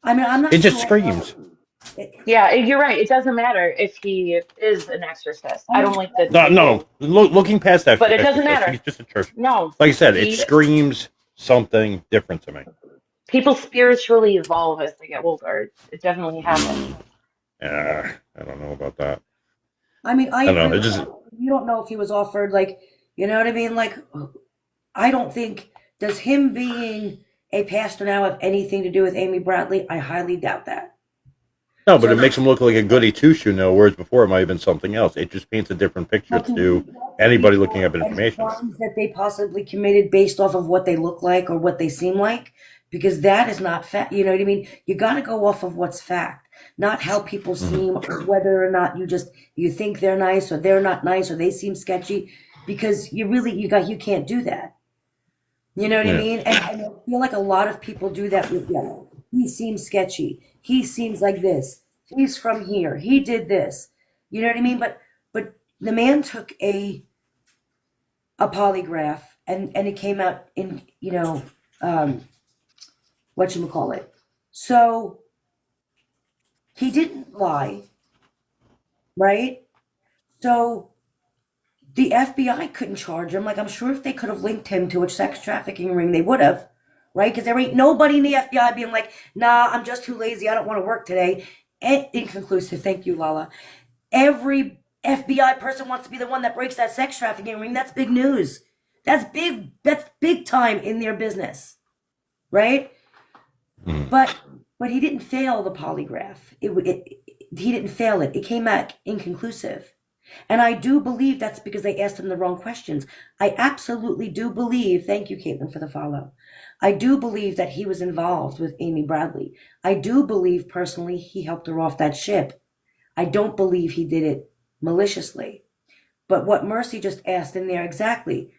I mean, I'm not it just sure. screams. Yeah, you're right. It doesn't matter if he is an exorcist. I don't like that No. Looking past that, but it doesn't exorcist, matter. he's just a church. No, Like I said, it screams something different to me. people spiritually evolve as they get older. It definitely happens. I don't know about that. I mean, I I don't know. agree. It just You don't know if he was offered, like, you know what I mean? Like, I don't think, does him being a pastor now have anything to do with Amy Bradley? I highly doubt that. no, but it makes him look like a goody two shoe now, whereas before it might have been something else. It just paints a different picture But to anybody looking up information. crimes that they possibly committed based off of what they look like or what they seem like, because that is not fact. You know what I mean? You got to go off of what's fact, not how people seem, or whether or not you think they're nice or they're not nice or they seem sketchy, because you can't do that. You know what I mean? And I feel like a lot of people do that with he seems sketchy. He seems like this. He's from here. He did this. You know what I mean? But the man took a polygraph and it came out in, whatchamacallit. So he didn't lie, right? So the FBI couldn't charge him. Like, I'm sure if they could have linked him to a sex trafficking ring, they would have, right? Because there ain't nobody in the FBI being like, nah, I'm just too lazy. I don't want to work today. Inconclusive. Thank you, Lala. Every FBI person wants to be the one that breaks that sex trafficking ring. That's big news. That's big time in their business, right? But he didn't fail the polygraph. He didn't fail it. It came back inconclusive. And I do believe that's because they asked him the wrong questions. I absolutely do believe, thank you, Caitlin, for the follow. I do believe that he was involved with Amy Bradley. I do believe personally he helped her off that ship. I don't believe he did it maliciously. But what Mercy just asked in there exactly,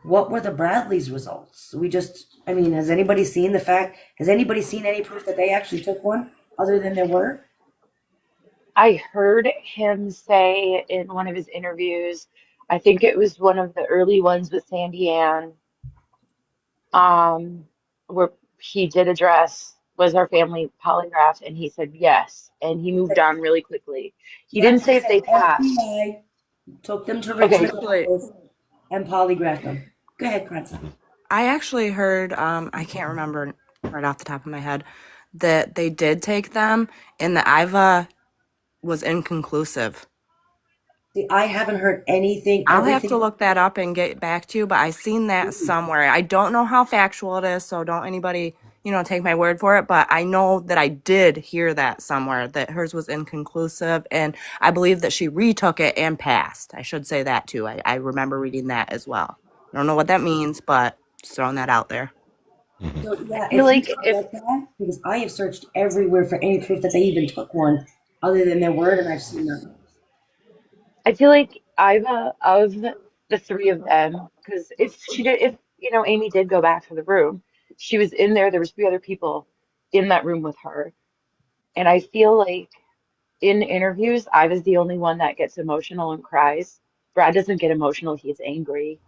what were the Bradleys' results? Has anybody seen any proof that they actually took one other than their word? I heard him say in one of his interviews, I think it was one of the early ones with Sandy Ann, where he did address, was our family polygraphed, and he said yes, and he moved on really quickly. He didn't say He if they said passed. FBI took them to Okay, Richmond office and polygraphed them. Go ahead, Krantz. I actually heard, I can't remember right off the top of my head, that they did take them and the IVA was inconclusive. See, I haven't heard anything. I'll have to Everything. look that up and get back to you, but I seen that somewhere. I don't know how factual it is, so don't anybody, take my word for it, but I know that I did hear that somewhere, that hers was inconclusive, and I believe that she retook it and passed. I should say that too. I remember reading that as well. I don't know what that means, but just throwing that out there. So I yeah, feel if you like can if get that, because I have searched everywhere for any proof that they even took one, other than their word, and I've seen nothing. I feel like Iva of the three of them, because if Amy did go back to the room, she was in there. There was three other people in that room with her, and I feel like in interviews, Iva's the only one that gets emotional and cries. Brad doesn't get emotional; he's angry.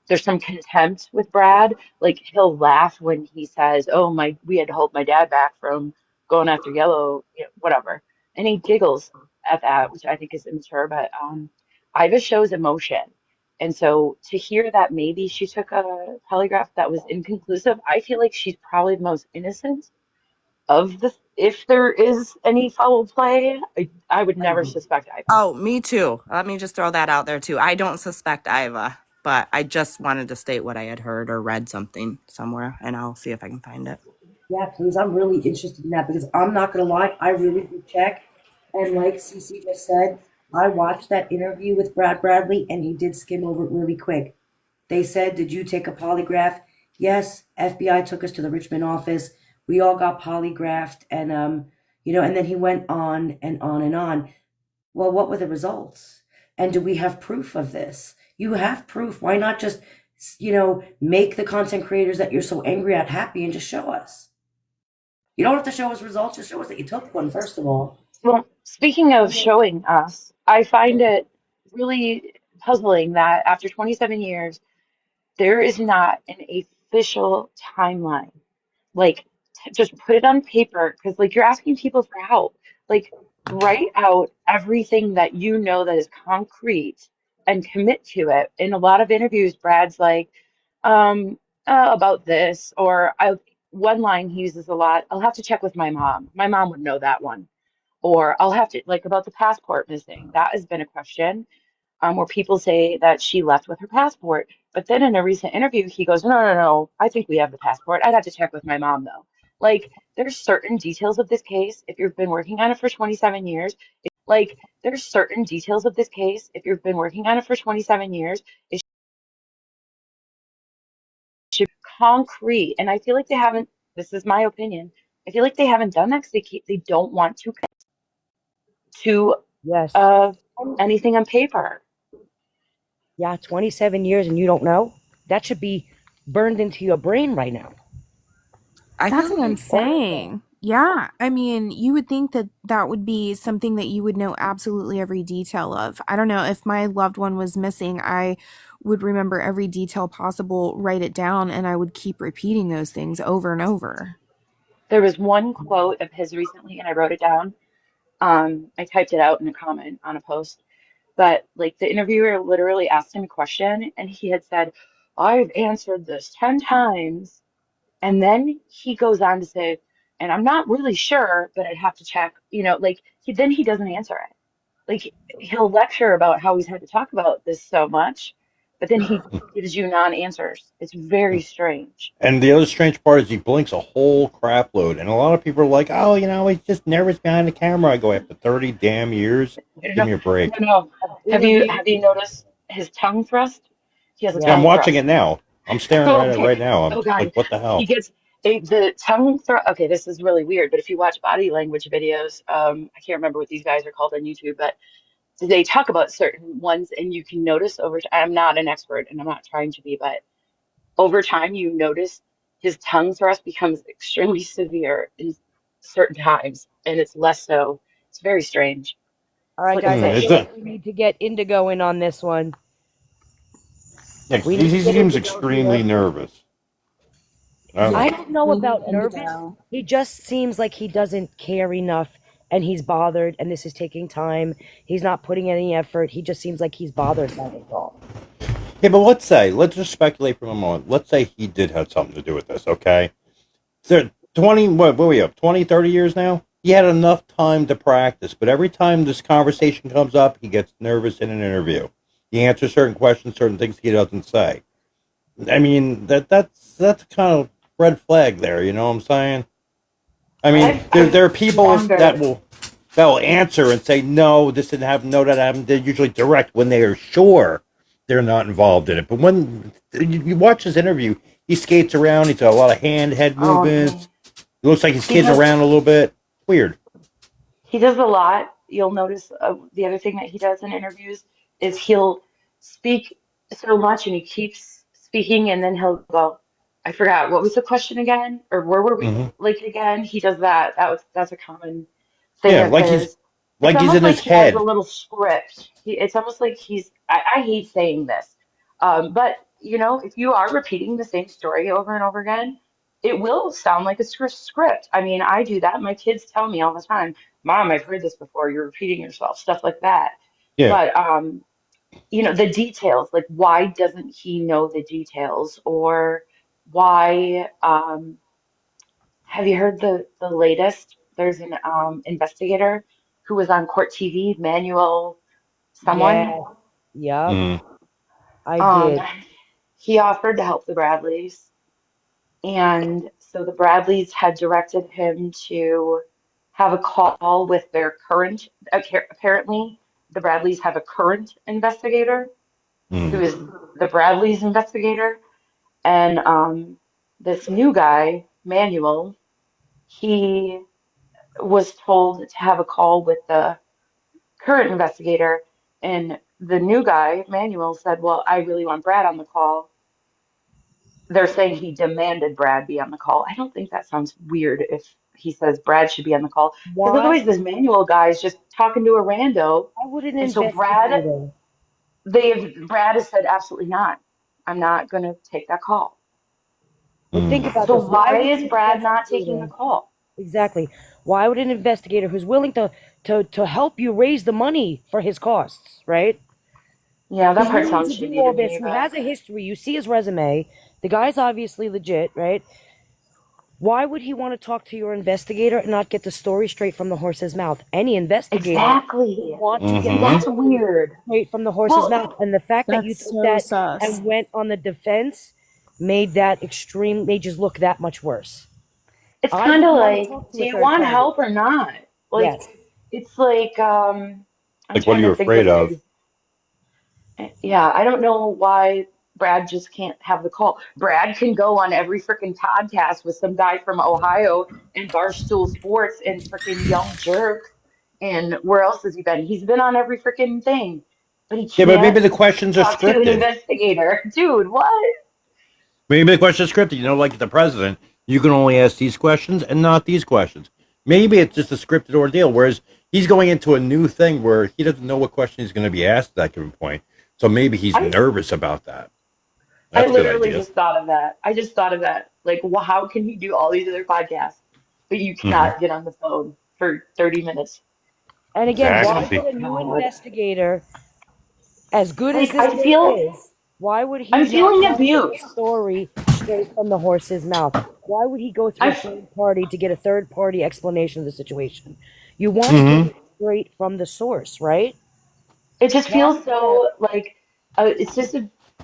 There's some contempt with Brad. Like he'll laugh when he says, "Oh my, we had to hold my dad back from going after Yellow, whatever," and he giggles at that, which I think is immature. But Iva shows emotion, and so to hear that maybe she took a polygraph that was inconclusive, I feel like she's probably the most innocent of the. If there is any foul play, I would I never agree. suspect Iva. Oh, me too. Let me just throw that out there too. I don't suspect Iva, but I just wanted to state what I had heard or read something somewhere, and I'll see if I can find it. Yeah, please. I'm really interested in that because I'm not gonna lie, I really did check, and like Cece just said, I watched that interview with Brad Bradley, and he did skim over it really quick. They said, "Did you take a polygraph?" Yes, FBI took us to the Richmond office. We all got polygraphed, and and then he went on and on and on. Well, what were the results? And do we have proof of this? You have proof. Why not just, make the content creators that you're so angry at happy and just show us? You don't have to show us results. Just show us that you took one, first of all. Well, speaking of And then, showing us, I find it really puzzling that after 27 years, there is not an official timeline. Like, just put it on paper because, like, you're asking people for help. Like, write out everything that you know that is concrete and commit to it. In a lot of interviews, Brad's like, um, about this, or one line he uses a lot, I'll have to check with my mom. My mom would know that one. Or I'll have to, like, about the passport missing. That has been a question where people say that she left with her passport. But then in a recent interview, he goes, no, no, no, I think we have the passport. I'd have to check with my mom, though. Like, there's certain details of this case, if you've been working on it for 27 years, like, there's certain details of this case, if you've been working on it for 27 years, it should be concrete. And I feel like they haven't, this is my opinion, I feel like they haven't done that because they don't want to yes. uh, anything on paper. Yeah, 27 years and you don't know? That should be burned into your brain right now. I That's feel what I'm like saying. Yeah. I mean, you would think that that would be something that you would know absolutely every detail of. I don't know. If my loved one was missing, I would remember every detail possible, write it down, and I would keep repeating those things over and over. There was one quote of his recently, and I wrote it down. I typed it out in a comment on a post, but like the interviewer literally asked him a question, and he had said, I've answered this 10 times. And then he goes on to say, and I'm not really sure, but I'd have to check, like then he doesn't answer it. Like he'll lecture about how he's had to talk about this so much, but then he gives you non-answers. It's very strange. And the other strange part is he blinks a whole crap load. And a lot of people are like, oh, he's just nervous behind the camera. I go, after 30 damn years, I don't give know. me a break. No, no. Have you Interview. have you noticed his tongue thrust? He has a Yeah, I'm Yeah. tongue watching it thrust. now. I'm staring at it Okay. right now. I'm Oh God. like, what the He hell? gets the tongue throw. Okay, this is really weird, but if you watch body language videos, I can't remember what these guys are called on YouTube, but they talk about certain ones and you can notice over time. I'm not an expert and I'm not trying to be, but over time you notice his tongue thrust becomes extremely severe in certain times and it's less so. It's very strange. All It's right, like a guys, I It's feel fish. like a we need to get Indigo in on this one. yeah, We need to he get seems Indigo extremely here. nervous. I don't Yeah, I know. don't know we need about nervous. indigo. He just seems like he doesn't care enough and he's bothered and this is taking time. He's not putting any effort. He just seems like he's bothered by it all. Yeah, but let's just speculate for a moment. Let's say he did have something to do with this, okay? So 20, what are we up, 20, 30 years now? He had enough time to practice, but every time this conversation comes up, he gets nervous in an interview. He answers certain questions, certain things he doesn't say. I mean, that's kind of red flag there, you know what I'm saying? I mean, there are I people wonder. that will answer and say no, this didn't happen, no, that happened. They're usually direct when they are sure they're not involved in it. But when you watch his interview, he skates around. He's got a lot of head Oh, movements. It looks like he's he kidding does. around a little bit. Weird. He does a lot. You'll notice the other thing that he does in interviews is he'll speak so much and he keeps speaking and then he'll go, I forgot, what was the question again? Or where were we Hmm. like again? He does that. That's a common thing Yeah, of his. It's like he's almost in like his he has a head. little script. It's almost like I hate saying this. But you know, if you are repeating the same story over and over again, it will sound like a script. I mean, I do that. My kids tell me all the time. Mom, I've heard this before. You're repeating yourself, stuff like that. Yeah. But you know, the details, like why doesn't he know the details? Or why have you heard the latest? There's an investigator who was on court TV, Manuel someone. Yeah. Yep. Mm. I Um, did. he offered to help the Bradleys. And so the Bradleys had directed him to have a call with their current, apparently, the Bradleys have a current investigator who Mm. is the Bradleys investigator. And this new guy, Manuel, he was told to have a call with the current investigator. And the new guy, Manuel, said, well, I really want Brad on the call. They're saying he demanded Brad be on the call. I don't think that sounds weird if he says Brad should be on the call, because Why? otherwise this manual guy is just talking to a rando. Why would an And so Brad, investigator? Brad has said absolutely not. I'm not going to take that call. But think Mm. about So this. Why why would is an Brad not taking the investigator? call? Exactly. Why would an investigator who's willing to help you raise the money for his costs, right? Yeah, that Who's part willing sounds to do shitty to all this, me, who but has a history, you see his resume, the guy's obviously legit, right? Why would he want to talk to your investigator and not get the story straight from the horse's mouth? Any investigator would exactly. want to get See, the Hmm. that's story weird. straight from the horse's Well, mouth. And the fact that you That's took so that sus. and went on the defense made just look that much worse. it's I kind would of want to like, talk to do a you third want party. help or not? Like, Yes. it's like, I'm Like, what are trying you to think afraid of an of? example. Yeah, I don't know why Brad just can't have the call. Brad can go on every freaking podcast with some guy from Ohio and Barstool Sports and freaking Young Jerk. And where else has he been? He's been on every freaking thing, but he Yeah, but maybe can't the questions are talk to an scripted. investigator. Dude, what? Maybe the questions are scripted. You know, like the president, you can only ask these questions and not these questions. Maybe it's just a scripted ordeal, whereas he's going into a new thing where he doesn't know what question he's going to be asked at that given point. So maybe he's I nervous about that. I That's a good literally idea. just thought of that. I just thought of that. Like, well, how can you do all these other podcasts, but you Hmm. cannot get on the phone for 30 minutes? And again, Oh why Exactly. would See, a new God. investigator, as good as Like, this man is, why would I'm he not feeling want to get the abused. story straight from the horse's mouth? Why would he go through a I'm, third party to get a third party explanation of the situation? You want to get hmm it straight from the source, right? it just Why feels is that? so like it's just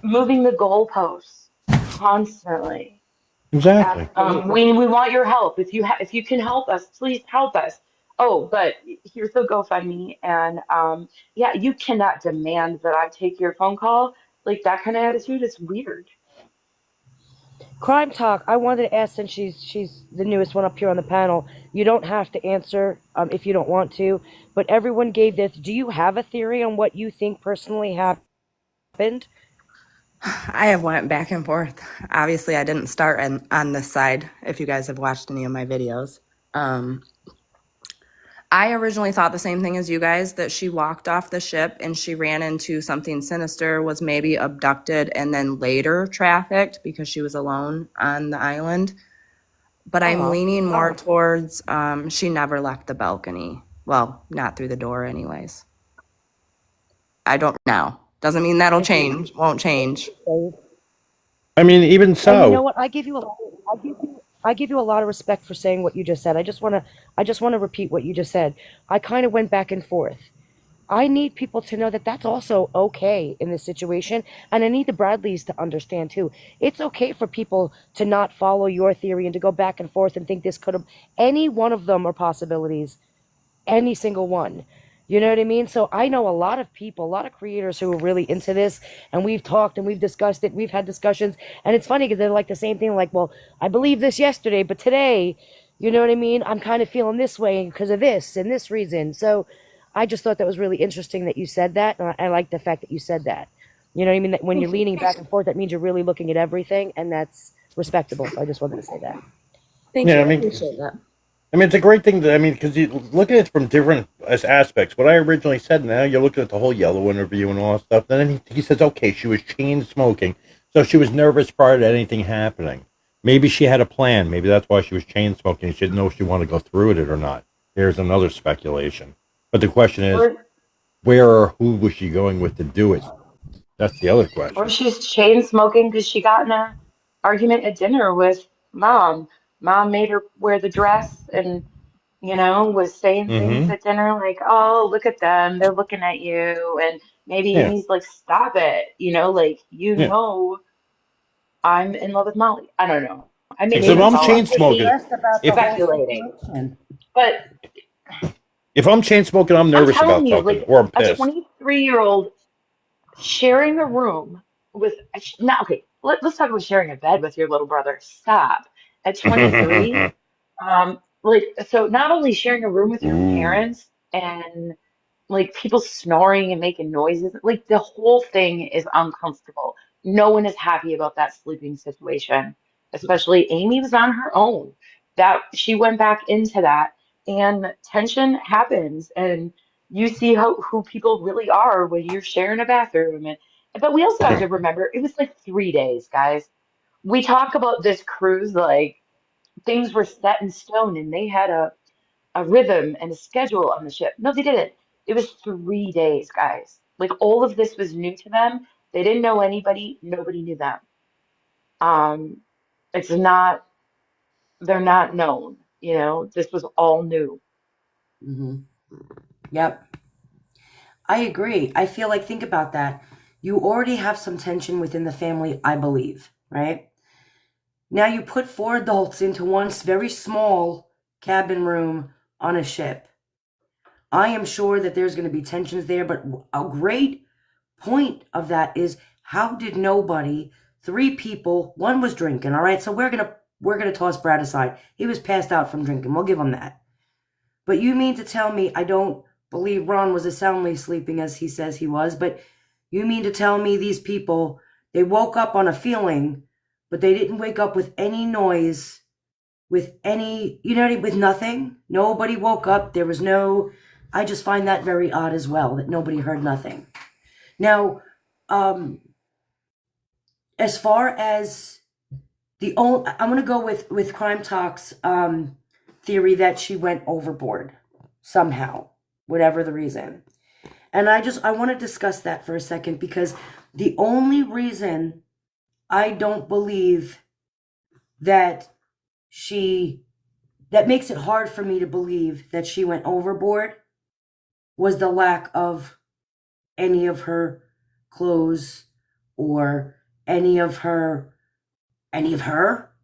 moving the goalposts constantly. exactly. Absolutely. We want your help. If you can help us, please help us. Oh, but here's the GoFundMe, and yeah, you cannot demand that I take your phone call. Like that kind of attitude is weird. Crime Talk, I wanted to ask, since she's the newest one up here on the panel, you don't have to answer if you don't want to, but everyone gave this. Do you have a theory on what you think personally happened? I have went back and forth. Obviously, I didn't start on this side, if you guys have watched any of my videos. I originally thought the same thing as you guys, that she walked off the ship and she ran into something sinister, was maybe abducted and then later trafficked because she was alone on the island. But I'm leaning more towards she never left the balcony. Well, not through the door anyways. I don't know. Doesn't mean that'll If you change, won't change. I mean, even and you know so, what? I give you a lot of respect for saying what you just said. I just want to repeat what you just said. I kind of went back and forth. I need people to know that that's also okay in this situation. And I need the Bradleys to understand too. It's okay for people to not follow your theory and to go back and forth and think this could have, any one of them are possibilities, any single one. You know what I mean? So I know a lot of people, a lot of creators who are really into this, and we've talked and we've discussed it. We've had discussions, and it's funny because they're like the same thing. Like, well, I believed this yesterday, but today, you know what I mean? I'm kind of feeling this way because of this and this reason. So I just thought that was really interesting that you said that, and I like the fact that you said that. You know what I mean? That when you're leaning back and forth, that means you're really looking at everything, and that's respectable. So I just wanted to say that. Thank yeah, you. I I mean, appreciate that. it's a great thing because you look at it from different aspects. What I originally said, now you're looking at the whole Yellow interview and all that stuff. Then he says, okay, she was chain smoking, so she was nervous prior to anything happening. Maybe she had a plan. Maybe that's why she was chain smoking. She didn't know if she wanted to go through with it or not. Here's another speculation. But the question is, Or where or who was she going with to do it? That's the other or question. she's chain smoking because she got in a argument at dinner with mom. Mom made her wear the dress and, was saying things Mm-hmm. at dinner like, "Oh, look at them. They're looking at you." And maybe Yeah. Amy's like, "Stop it." Like, Yeah. I'm in love with Molly. I don't know. Because if Maybe I'm it's all chain She's smoking, me stressed about the if whole speculating. situation. But if I'm chain smoking, I'm I'm nervous telling about you, something like or I'm a pissed. 23-year-old sharing a room with, now, okay, let's talk about sharing a bed with your little brother. Stop. At 23, so not only sharing a room with your Ooh. parents and like people snoring and making noises, like the whole thing is uncomfortable. No one is happy about that sleeping situation, especially Amy was on her own. That she went back into that, and tension happens, and you see who people really are when you're sharing a bathroom. But we also have to remember it was like 3 days, guys. We talk about this cruise like things were set in stone and they had a rhythm and a schedule on the ship. No, they didn't. It was 3 days, guys. Like all of this was new to them. They didn't know anybody. Nobody knew them. Um, it's not, they're not known. This was all new. Hmm. Yep. I agree. I feel like, think about that. You already have some tension within the family, I believe, right? Now you put four adults into one very small cabin room on a ship. I am sure that there's going to be tensions there, but a great point of that is, how did nobody, three people, one was drinking, all right? So we're gonna toss Brad aside. He was passed out from drinking. We'll give him that. But you mean to tell me, I don't believe Ron was as soundly sleeping as he says he was, but you mean to tell me these people, they woke up on a feeling, but they didn't wake up with any noise, with any, with nothing? Nobody woke up. There was no, I just find that very odd as well, that nobody heard nothing. Now, as far as I'm going to go with Crime Talk's theory that she went overboard somehow, whatever the reason. And I want to discuss that for a second, because the only reason I don't believe that that makes it hard for me to believe that she went overboard was the lack of any of her clothes, or any of her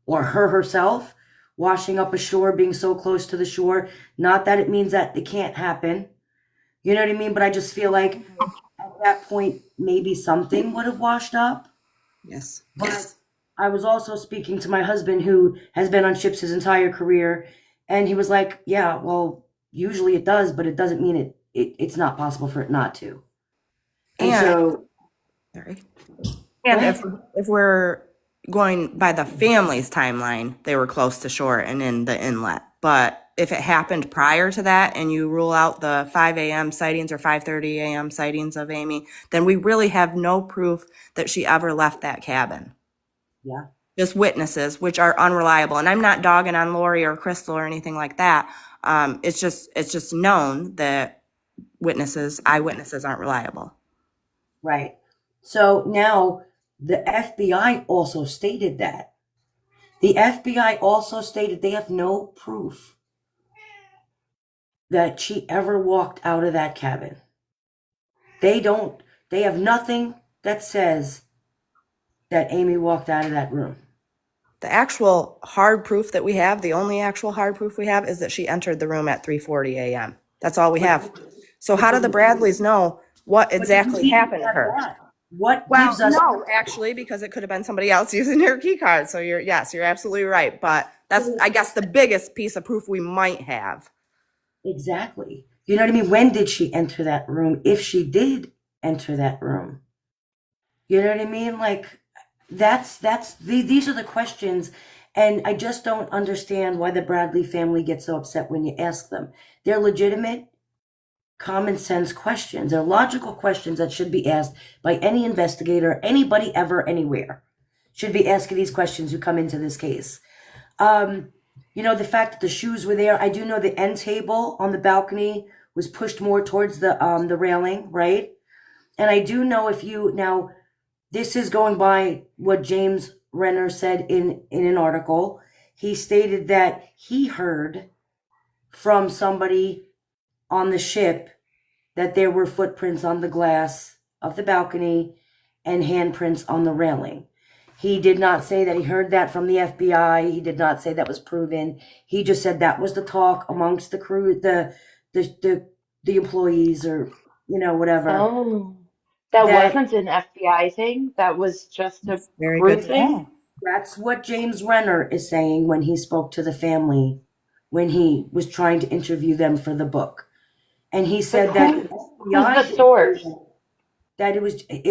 or her herself washing up ashore, being so close to the shore. Not that it means that it can't happen, you know what I mean? But I just feel like at that point, maybe something would have washed up. Yes. But Yes. I was also speaking to my husband, who has been on ships his entire career, and he was like, yeah, well, usually it does, but it doesn't mean it's not possible for it not to. And And so, sorry. go And ahead. if we're going by the family's timeline, they were close to shore and in the inlet. But if it happened prior to that, and you rule out the 5 a.m. sightings or 5:30 a.m. sightings of Amy, then we really have no proof that she ever left that cabin. Yeah. Just witnesses, which are unreliable. And I'm not dogging on Lori or Crystal or anything like that. It's just known that eyewitnesses aren't reliable. Right. So now the FBI also stated that. The FBI also stated they have no proof that she ever walked out of that cabin. They have nothing that says that Amy walked out of that room. The actual hard proof that we have, the only actual hard proof we have, is that she entered the room at 3:40 a.m. That's all we have. So how do the Bradleys know what exactly happened to her? What Well, gives us no, actually, because it could have been somebody else using her key card. So you're absolutely right. But that's, I guess, the biggest piece of proof we might have. exactly? You know what I mean? When did she enter that room? If she did enter that room, you know what I mean? Like these are the questions, and I just don't understand why the Bradley family gets so upset when you ask them. They're legitimate, common sense questions. They're logical questions that should be asked by any investigator, anybody ever, anywhere. Should be asking these questions who come into this case. The fact that the shoes were there. I do know the end table on the balcony was pushed more towards the railing, right? And I do know this is going by what James Renner said in an article. He stated that he heard from somebody on the ship that there were footprints on the glass of the balcony and handprints on the railing. He did not say that he heard that from the FBI. He did not say that was proven. He just said that was the talk amongst the crew, the employees, or whatever. Oh, that wasn't an FBI thing. That was just a Very crew good thing. thing. That's what James Renner is saying when he spoke to the family, when he was trying to interview them for the book. And he said that who's the source? That it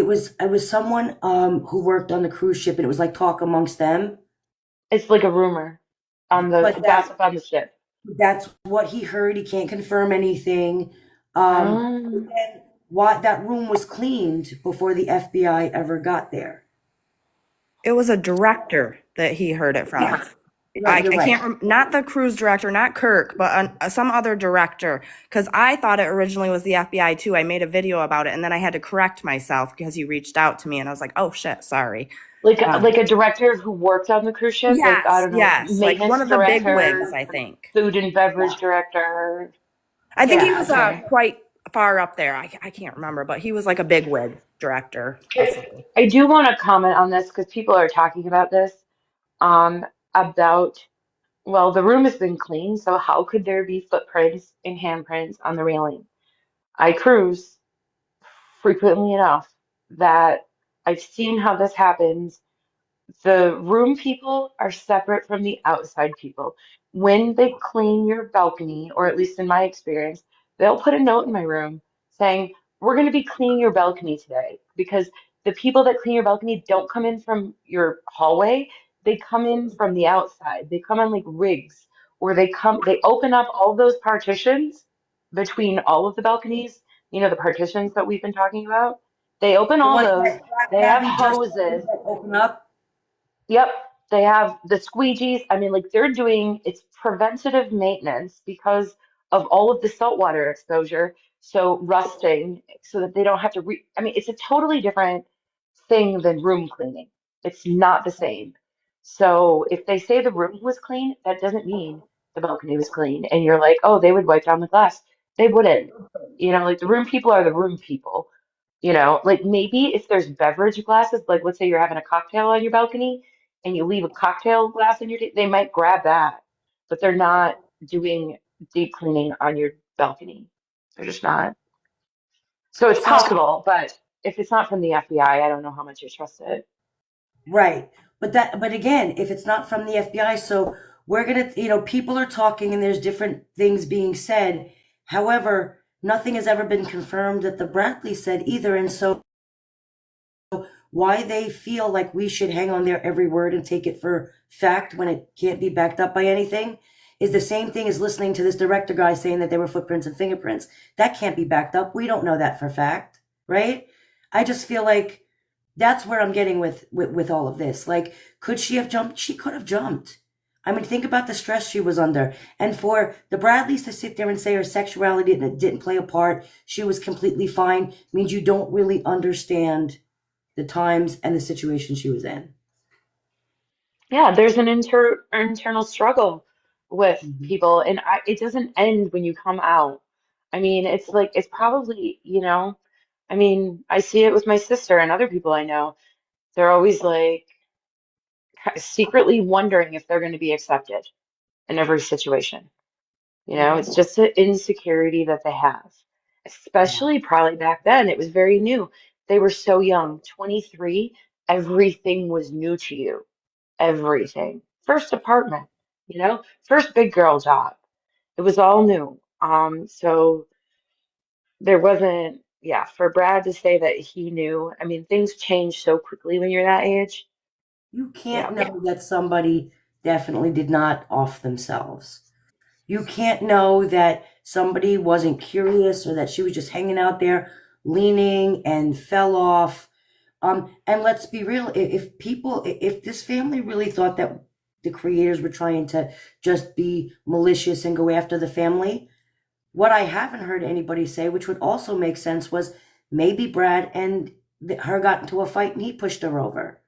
was someone who worked on the cruise ship, and it was like talk amongst them. It's like a rumor on the gossip on the ship. That's what he heard. He can't confirm anything. And why that room was cleaned before the FBI ever got there. It was a director that he heard it from. Yeah. I can't, not the cruise director, not Kirk, but some other director, because I thought it originally was the FBI too. I made a video about it, and then I had to correct myself because he reached out to me, and I was like, "Oh shit, sorry." Like a director who worked on the cruise ship. Yes, like, I don't know, yes, like one of the big wigs, I think. Food and beverage director. I think he was quite far up there. I can't remember, but he was like a big wig director. I do want to comment on this because people are talking about this. About, well, the room has been cleaned, so how could there be footprints and handprints on the railing? I cruise frequently enough that I've seen how this happens. The room people are separate from the outside people. When they clean your balcony, or at least in my experience, they'll put a note in my room saying, "We're going to be cleaning your balcony today," because the people that clean your balcony don't come in from your hallway. They come in from the outside. They come on like rigs, or they open up all those partitions between all of the balconies, the partitions that we've been talking about. They open all those. They have hoses. Open up. Yep, they have the squeegees. I mean, like it's preventative maintenance because of all of the saltwater exposure, so rusting, so that they don't have to I mean, it's a totally different thing than room cleaning. It's not the same. So if they say the room was clean, that doesn't mean the balcony was clean. And you're like, oh, they would wipe down the glass. They wouldn't. Like the room people are the room people. Like maybe if there's beverage glasses, like let's say you're having a cocktail on your balcony and you leave a cocktail glass in they might grab that, but they're not doing deep cleaning on your balcony. They're just not. So it's possible, but if it's not from the FBI, I don't know how much you trust it. Right. But again, if it's not from the FBI, so we're gonna, people are talking and there's different things being said. However, nothing has ever been confirmed that the Bradley said either. And so why they feel like we should hang on their every word and take it for fact when it can't be backed up by anything is the same thing as listening to this director guy saying that there were footprints and fingerprints. That can't be backed up. We don't know that for fact, right? I just feel like that's where I'm getting with all of this. Like, could she have jumped? She could have jumped. I mean, think about the stress she was under. And for the Bradleys to sit there and say her sexuality didn't play a part, she was completely fine, means you don't really understand the times and the situation she was in. Yeah, there's an internal struggle with Mhm. people, and it doesn't end when you come out. I mean, it's like it's probably, I mean, I see it with my sister and other people I know. They're always like secretly wondering if they're going to be accepted in every situation. It's just an insecurity that they have, Yeah. especially probably back then. It was very new. They were so young, 23, everything was new to you. Everything. First apartment, first big girl job. It was all new. So there wasn't, yeah, for Brad to say that he knew, I mean, things change so quickly when you're that age. You Yeah. can't know that somebody definitely did not off themselves. You can't know that somebody wasn't curious or that she was just hanging out there leaning and fell off. And let's be real, if this family really thought that the creators were trying to just be malicious and go after the family, what I haven't heard anybody say, which would also make sense, was maybe Brad and her got into a fight and he pushed her over.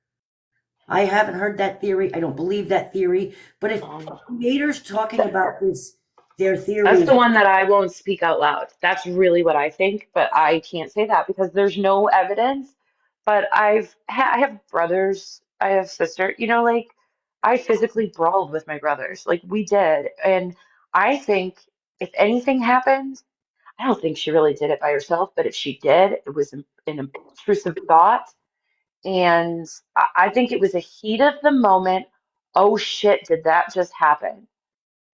I haven't heard that theory. I don't believe that theory. But if Um, creators talking that, about this, their that's theories, the one that I won't speak out loud. That's really what I think, but I can't say that because there's no evidence. But I have brothers, I have sister, like I physically brawled with my brothers, like we did. And I think if anything happened, I don't think she really did it by herself, but if she did, it was an intrusive thought. And I think it was a heat of the moment. Oh shit, did that just happen?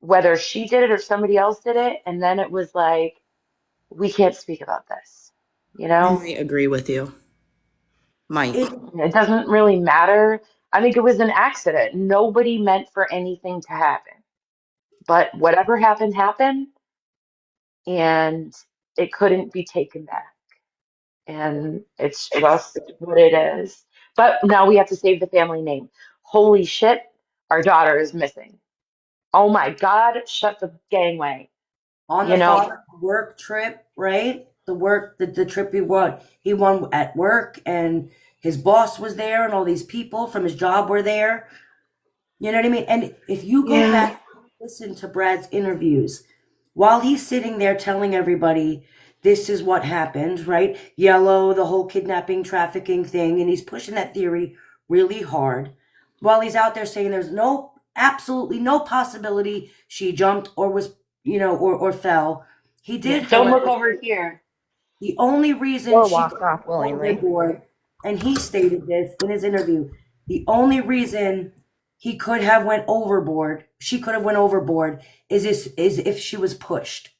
Whether she did it or somebody else did it. And then it was like, we can't speak about this, you I know? might agree with you. Might. it It doesn't really matter. I think it was an accident. Nobody meant for anything to happen. But whatever happened, happened, and it couldn't be taken back. And it's just what it is. But now we have to save the family name. Holy shit, our daughter is missing. Oh my God, shut the gangway. on the You know, father's work trip, right? The trip he won at work, and his boss was there, and all these people from his job were there. You know what I mean? And if you go yeah, back and listen to Brad's interviews, while he's sitting there telling everybody this is what happened, right? Yellow, the whole kidnapping, trafficking thing, and he's pushing that theory really hard. While he's out there saying there's absolutely no possibility she jumped or was, or fell. He yeah. did, Don't look however, over say here. the only reason Or she walked could off go willingly. overboard, and he stated this in his interview, the only reason he could have went overboard, she could have went overboard, is if she was pushed.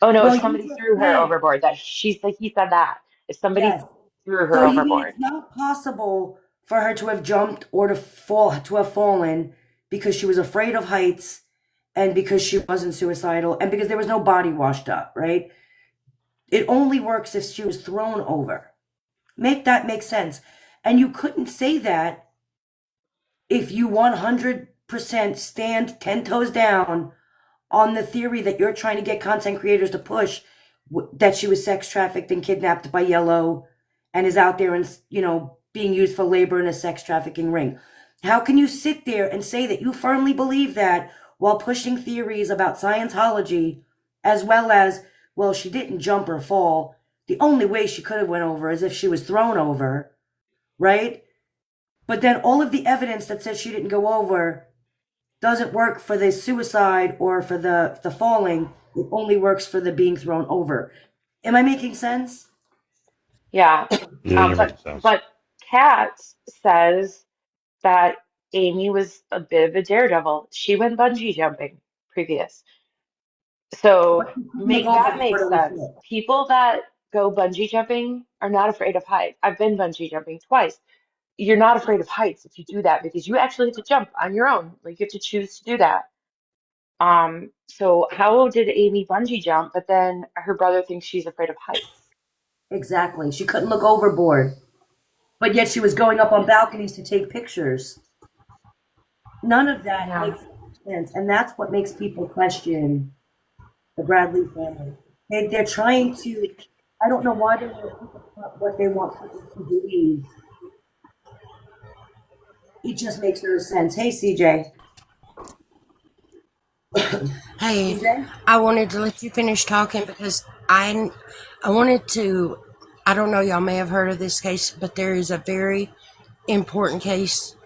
Oh no, if Well, you somebody just threw her said, overboard, that she's like he said that. If somebody yes. threw So her you mean overboard. it's not possible for her to have jumped or to have fallen because she was afraid of heights and because she wasn't suicidal and because there was no body washed up, right? It only works if she was thrown over. Make that make sense. And you couldn't say that if you 100% stand 10 toes down on the theory that you're trying to get content creators to push, that she was sex trafficked and kidnapped by Yellow and is out there and, being used for labor in a sex trafficking ring. How can you sit there and say that you firmly believe that while pushing theories about Scientology, as well as, well, she didn't jump or fall. The only way she could have went over is if she was thrown over, right? But then all of the evidence that says she didn't go over doesn't work for the suicide or for the falling. It only works for the being thrown over. Am I making sense? Yeah. Yeah, you But make sense. but Kat says that Amy was a bit of a daredevil. She went bungee jumping previous. So But you couldn't look make that overboard make or sense. shit. People that go bungee jumping are not afraid of heights. I've been bungee jumping twice. You're not afraid of heights if you do that because you actually have to jump on your own. Like you have to choose to do that. So how did Amy bungee jump, but then her brother thinks she's afraid of heights? Exactly. She couldn't look overboard. But yet she was going up on balconies to take pictures. None of that Yeah. makes sense. And that's what makes people question the Bradley family. They're trying to I don't know why they want what they want people to believe. It just makes no sense. Hey, CJ. Hey, CJ? I wanted to let you finish talking because I wanted to. I don't know, y'all may have heard of this case, but there is a very important case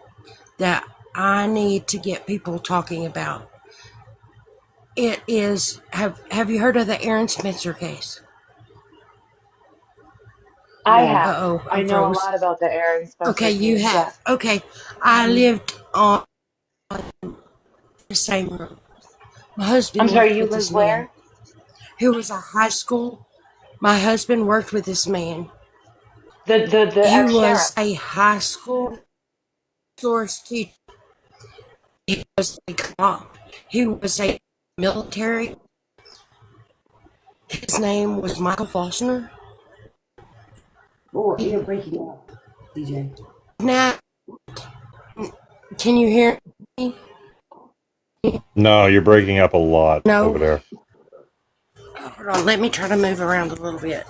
that I need to get people talking about. It is. Have you heard of the Aaron Spencer case? I No. have. Uh oh, I I'm know a froze. lot about the Aaron Okay, Spencer you case. have. Yes. Okay, I lived on the same room. My I'm husband sorry, worked you with live this man. where? He was a high school. My husband worked with this man. The He was ex-sheriff. a high school source teacher. He was a cop. He was a military. His name was Michael Faulkner. Oh, you're breaking up, CJ. Now, can you hear me? No, you're breaking up a lot over No? there. Hold on, let me try to move around a little bit.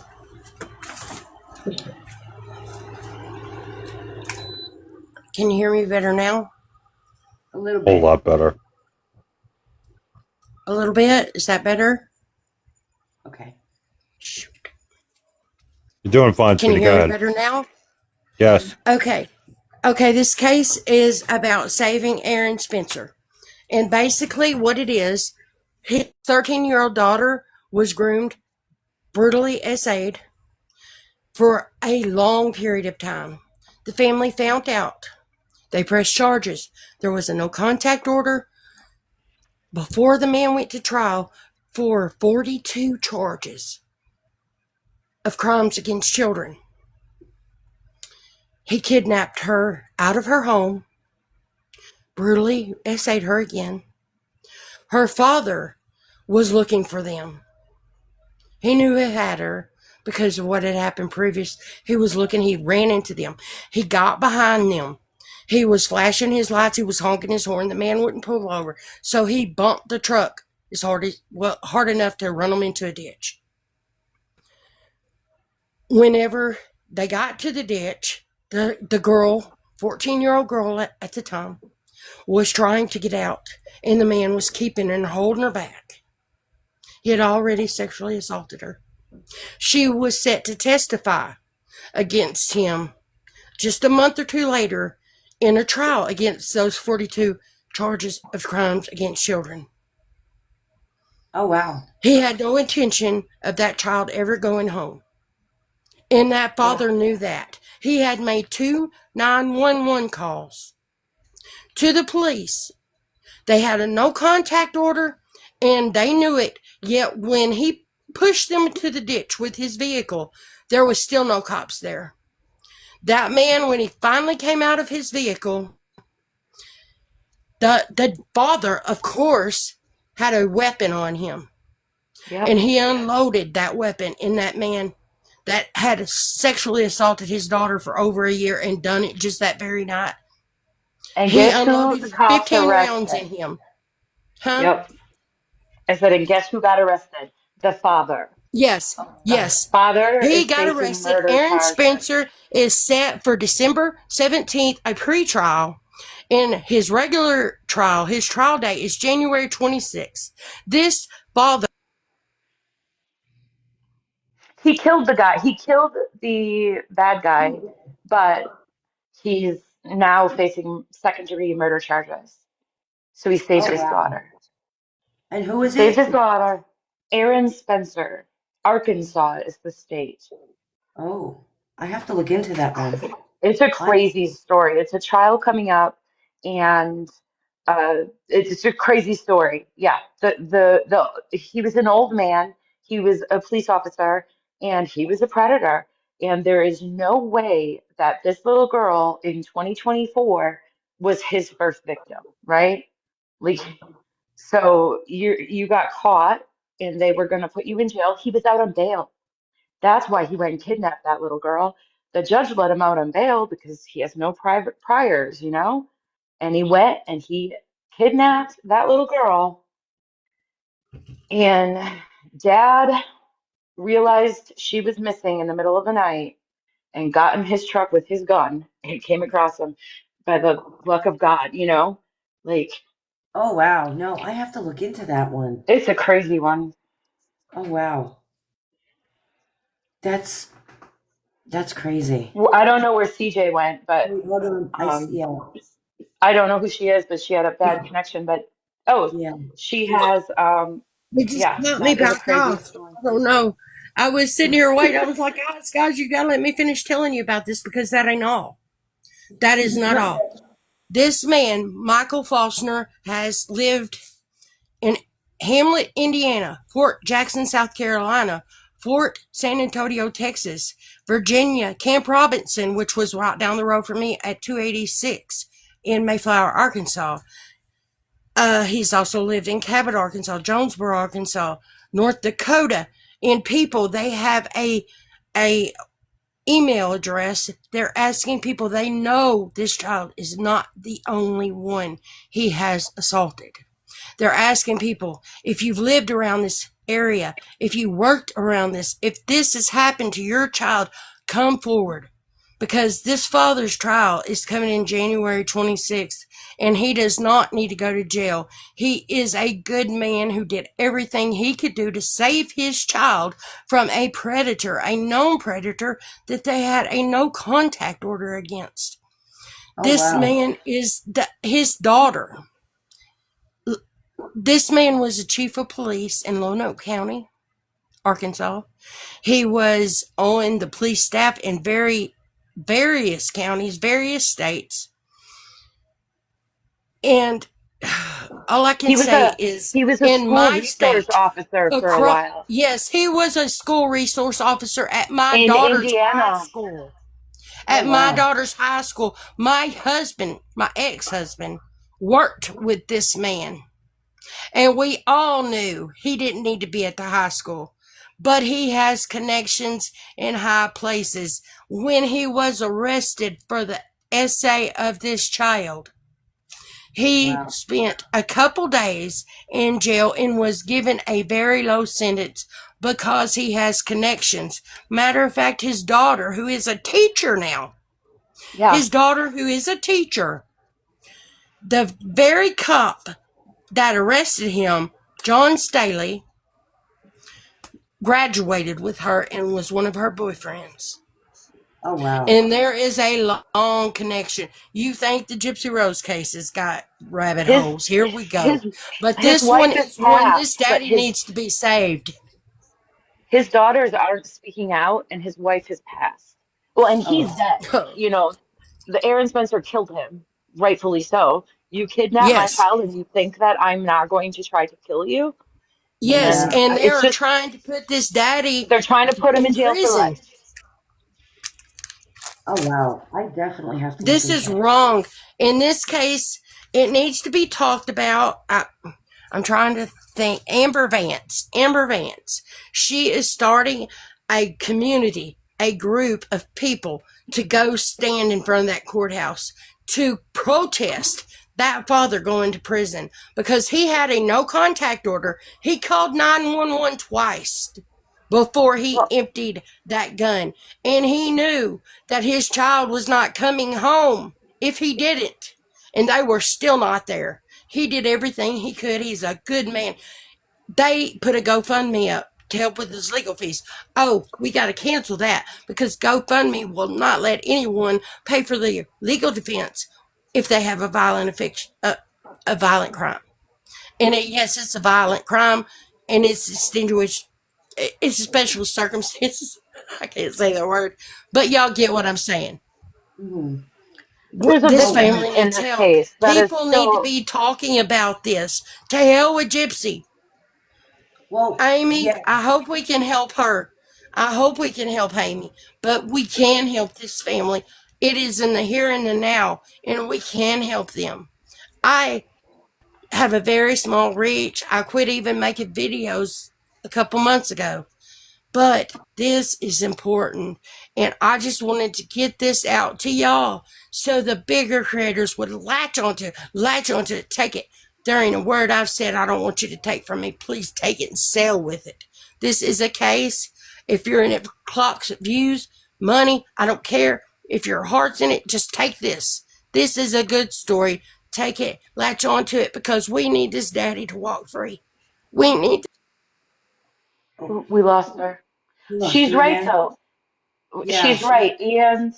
Can you hear me better now? A little Whole bit. lot better. A little bit? Is that better? Okay. Shoot. You're doing fine, Can you sweetie. hear Go me ahead. better now? Yes. Okay. Okay, this case is about saving Aaron Spencer. And basically, what it is, his 13-year-old daughter was groomed, brutally essayed for a long period of time. The family found out. They pressed charges. There was a no contact order before the man went to trial for 42 charges of crimes against children. He kidnapped her out of her home, brutally essayed her again. Her father was looking for them. He knew he had her because of what had happened previous. He was looking, he ran into them. He got behind them. He was flashing his lights, he was honking his horn. The man wouldn't pull over. So he bumped the truck hard enough to run them into a ditch. Whenever they got to the ditch, the girl, 14-year-old girl at the time, was trying to get out, and the man was keeping her and holding her back. He had already sexually assaulted her. She was set to testify against him just a month or two later in a trial against those 42 charges of crimes against children. Oh, wow. He had no intention of that child ever going home. And that Wow. father knew that. He had made 2 911 calls to the police. They had a no contact order and they knew it. Yet when he pushed them into the ditch with his vehicle, there was still no cops there. That man, when he finally came out of his vehicle, the father, of course, had a weapon on him. Yep. And he unloaded that weapon in that man that had sexually assaulted his daughter for over a year and done it just that very night. And He guess who the unloaded cops 15 rounds arrested? in him. Huh? Yep. I said, and guess who got arrested? The father. Yes, The yes. father He is got facing arrested. murder Aaron charges. Spencer is set for December 17th, a pre-trial. And his regular trial, his trial date is January 26th. This father. He killed the guy. He killed the bad guy, but he's now facing second-degree murder charges. So he saved Oh, his wow. daughter. And who is Saved it? his daughter. Aaron Spencer. Arkansas is the state. Oh, I have to look into that one. It's a I, crazy story. It's a trial coming up, and it's a crazy story. Yeah, the he was an old man. He was a police officer, and he was a predator. And there is no way that this little girl in 2024 was his first victim, right? Like, so you got caught, and they were going to put you in jail. He was out on bail. That's why he went and kidnapped that little girl. The judge let him out on bail because he has no private priors, you know? And he went and he kidnapped that little girl. And dad realized she was missing in the middle of the night and got in his truck with his gun and came across him by the luck of God, you know? Like, Oh wow. No, I have to look into that one. it's a crazy one. Oh wow. That's that's crazy. I don't know where CJ went, but Wait, hold on. um, Yeah. I don't know who she is, but she had a bad connection. But oh, Yeah. she has It just yeah, cut me that is a back crazy off. story. I don't know. I was sitting here waiting. I was like, guys, you gotta let me finish telling you about this because that ain't all. That is not all. This man, Michael Faulkner, has lived in Hamlet, Indiana, Fort Jackson, South Carolina, Fort San Antonio, Texas, Virginia, Camp Robinson, which was right down the road from me at 286 in Mayflower, Arkansas. He's also lived in Cabot, Arkansas, Jonesboro, Arkansas, North Dakota. And people, they have a email address. They're asking people, they know this child is not the only one he has assaulted. They're asking people, if you've lived around this area, if you worked around this, if this has happened to your child, come forward. Because this father's trial is coming in January 26th, and he does not need to go to jail. He is a good man who did everything he could do to save his child from a predator, a known predator that they had a no contact order against. Oh This wow. man is his daughter. This man was a chief of police in Lonoke County, Arkansas. He was on the police staff in various counties, various states. And all I can He was say a is he was a in school my resource state, officer for a while yes, he was a school resource officer at my in daughter's high Indiana. school. Oh At my wow. daughter's high school, my husband, my ex-husband, worked with this man. And we all knew he didn't need to be at the high school, but he has connections in high places. When he was arrested for the essay of this child, he Wow. spent a couple days in jail and was given a very low sentence because he has connections. Matter of fact, his daughter, who is a teacher now, Yeah. the very cop that arrested him, John Staley, graduated with her and was one of her boyfriends. Oh wow. And there is a long connection. You think the Gypsy Rose case has got rabbit His holes. Here we go. his But his this one wife is is one this passed, but daddy needs to be saved. his daughters aren't speaking out, and his wife has passed. Well, and he's Oh. dead. You know, the Aaron Spencer killed him, rightfully so. You kidnap my Yes. child, and you think that I'm not going to try to kill you? Yes. And Yeah. And they it's are just trying to put this daddy they're trying to put him in in jail for prison. life. Oh wow. I definitely have to look This into is that. wrong. In this case, it needs to be talked about. I'm trying to think. Amber Vance. Amber Vance. She is starting a community, a group of people to go stand in front of that courthouse to protest that father going to prison because he had a no contact order. He called 911 twice before he Well, emptied that gun. And he knew that his child was not coming home if he didn't. And they were still not there. He did everything he could. He's a good man. They put a GoFundMe up to help with his legal fees. Oh, we got to cancel that because GoFundMe will not let anyone pay for the legal defense if they have a violent crime. And yes, it's a violent crime, and it's extinguished. It's a special circumstances. I can't say the word, but y'all get what I'm saying. Hmm. there's a This Oh victim wow. family in needs this help. case that is People need to still be talking about this. To hell with Gypsy. Well, Amy, yeah. I hope we can help her. I hope we can help Amy, but we can help this family. It is in the here and the now, and we can help them. I have a very small reach. I quit even making videos a couple months ago. But this is important. And I just wanted to get this out to y'all so the bigger creators would latch onto it, take it. There ain't a word I've said I don't want you to take from me. Please take it and sell with it. This is a case If you're in it for clocks, views, money, I don't care. If your heart's in it, just take this. This is a good story. Take it, latch onto it, because we need this daddy to walk free. We need. Oh, We lost her. we lost She's you right again. though. Yeah, She's right. And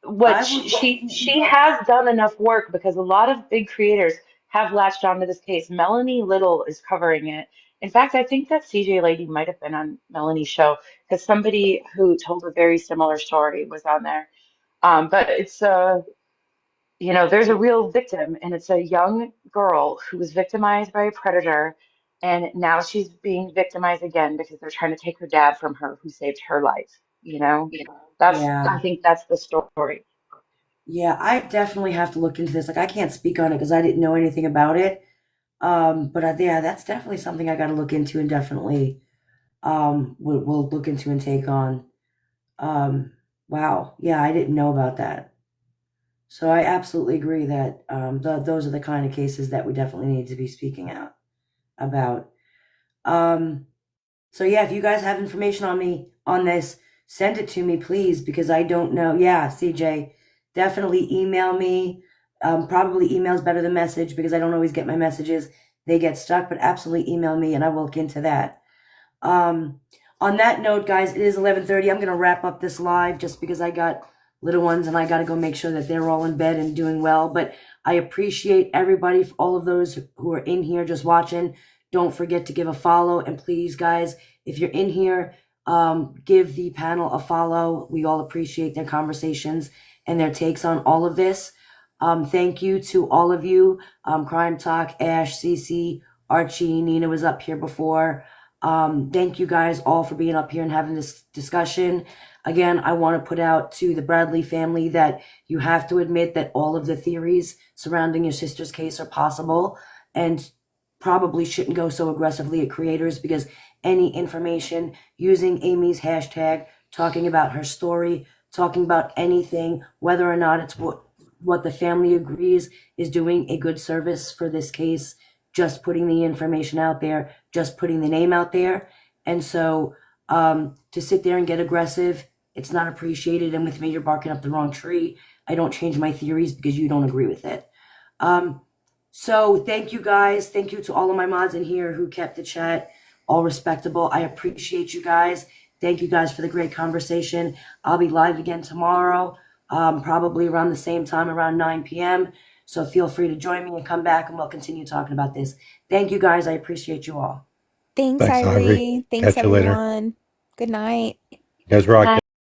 what I would. she has done enough work because a lot of big creators have latched onto this case. Melanie Little is covering it. In fact, I think that CJ Lady might have been on Melanie's show because somebody who told a very similar story was on there. But it's there's a real victim, and it's a young girl who was victimized by a predator, and now she's being victimized again because they're trying to take her dad from her, who saved her life. I Yeah, think that's the story. yeah, I definitely have to look into this. Like, I can't speak on it because I didn't know anything about it. But yeah, that's definitely something I got to look into and definitely we'll look into and take on. Um, wow, yeah, I didn't know about that. So I absolutely agree that those are the kind of cases that we definitely need to be speaking out about. Um, so yeah, if you guys have information on me on this, send it to me, please, because I don't know. Yeah, CJ, definitely email me. Probably email's better than message because I don't always get my messages. They get stuck, but absolutely email me and I will look into that. Um, on that note, guys, it is 11:30. I'm gonna wrap up this live just because I got little ones and I got to go make sure that they're all in bed and doing well. But I appreciate everybody, all of those who are in here just watching. Don't forget to give a follow, and please, guys, if you're in here, give the panel a follow. We all appreciate their conversations and their takes on all of this. Thank you to all of you. Crime Talk, Ash, Cece, Archie, Nina was up here before. Thank you guys all for being up here and having this discussion. Again, I want to put out to the Bradley family that you have to admit that all of the theories surrounding your sister's case are possible and probably shouldn't go so aggressively at creators, because any information using Amy's hashtag, talking about her story, talking about anything, whether or not it's what the family agrees is doing a good service for this case, just putting the information out there, just putting the name out there. And so to sit there and get aggressive, it's not appreciated. And with me, you're barking up the wrong tree. I don't change my theories because you don't agree with it. So thank you guys. Thank you to all of my mods in here who kept the chat all respectable. I appreciate you guys. Thank you guys for the great conversation. I'll be live again tomorrow, probably around the same time, around 9 p.m. So feel free to join me and come back and we'll continue talking about this. Thank you guys. I appreciate you all. Thanks, Thanks, Ivory. Ivory. Thanks, Catch you later. everyone. Good night. You guys rock.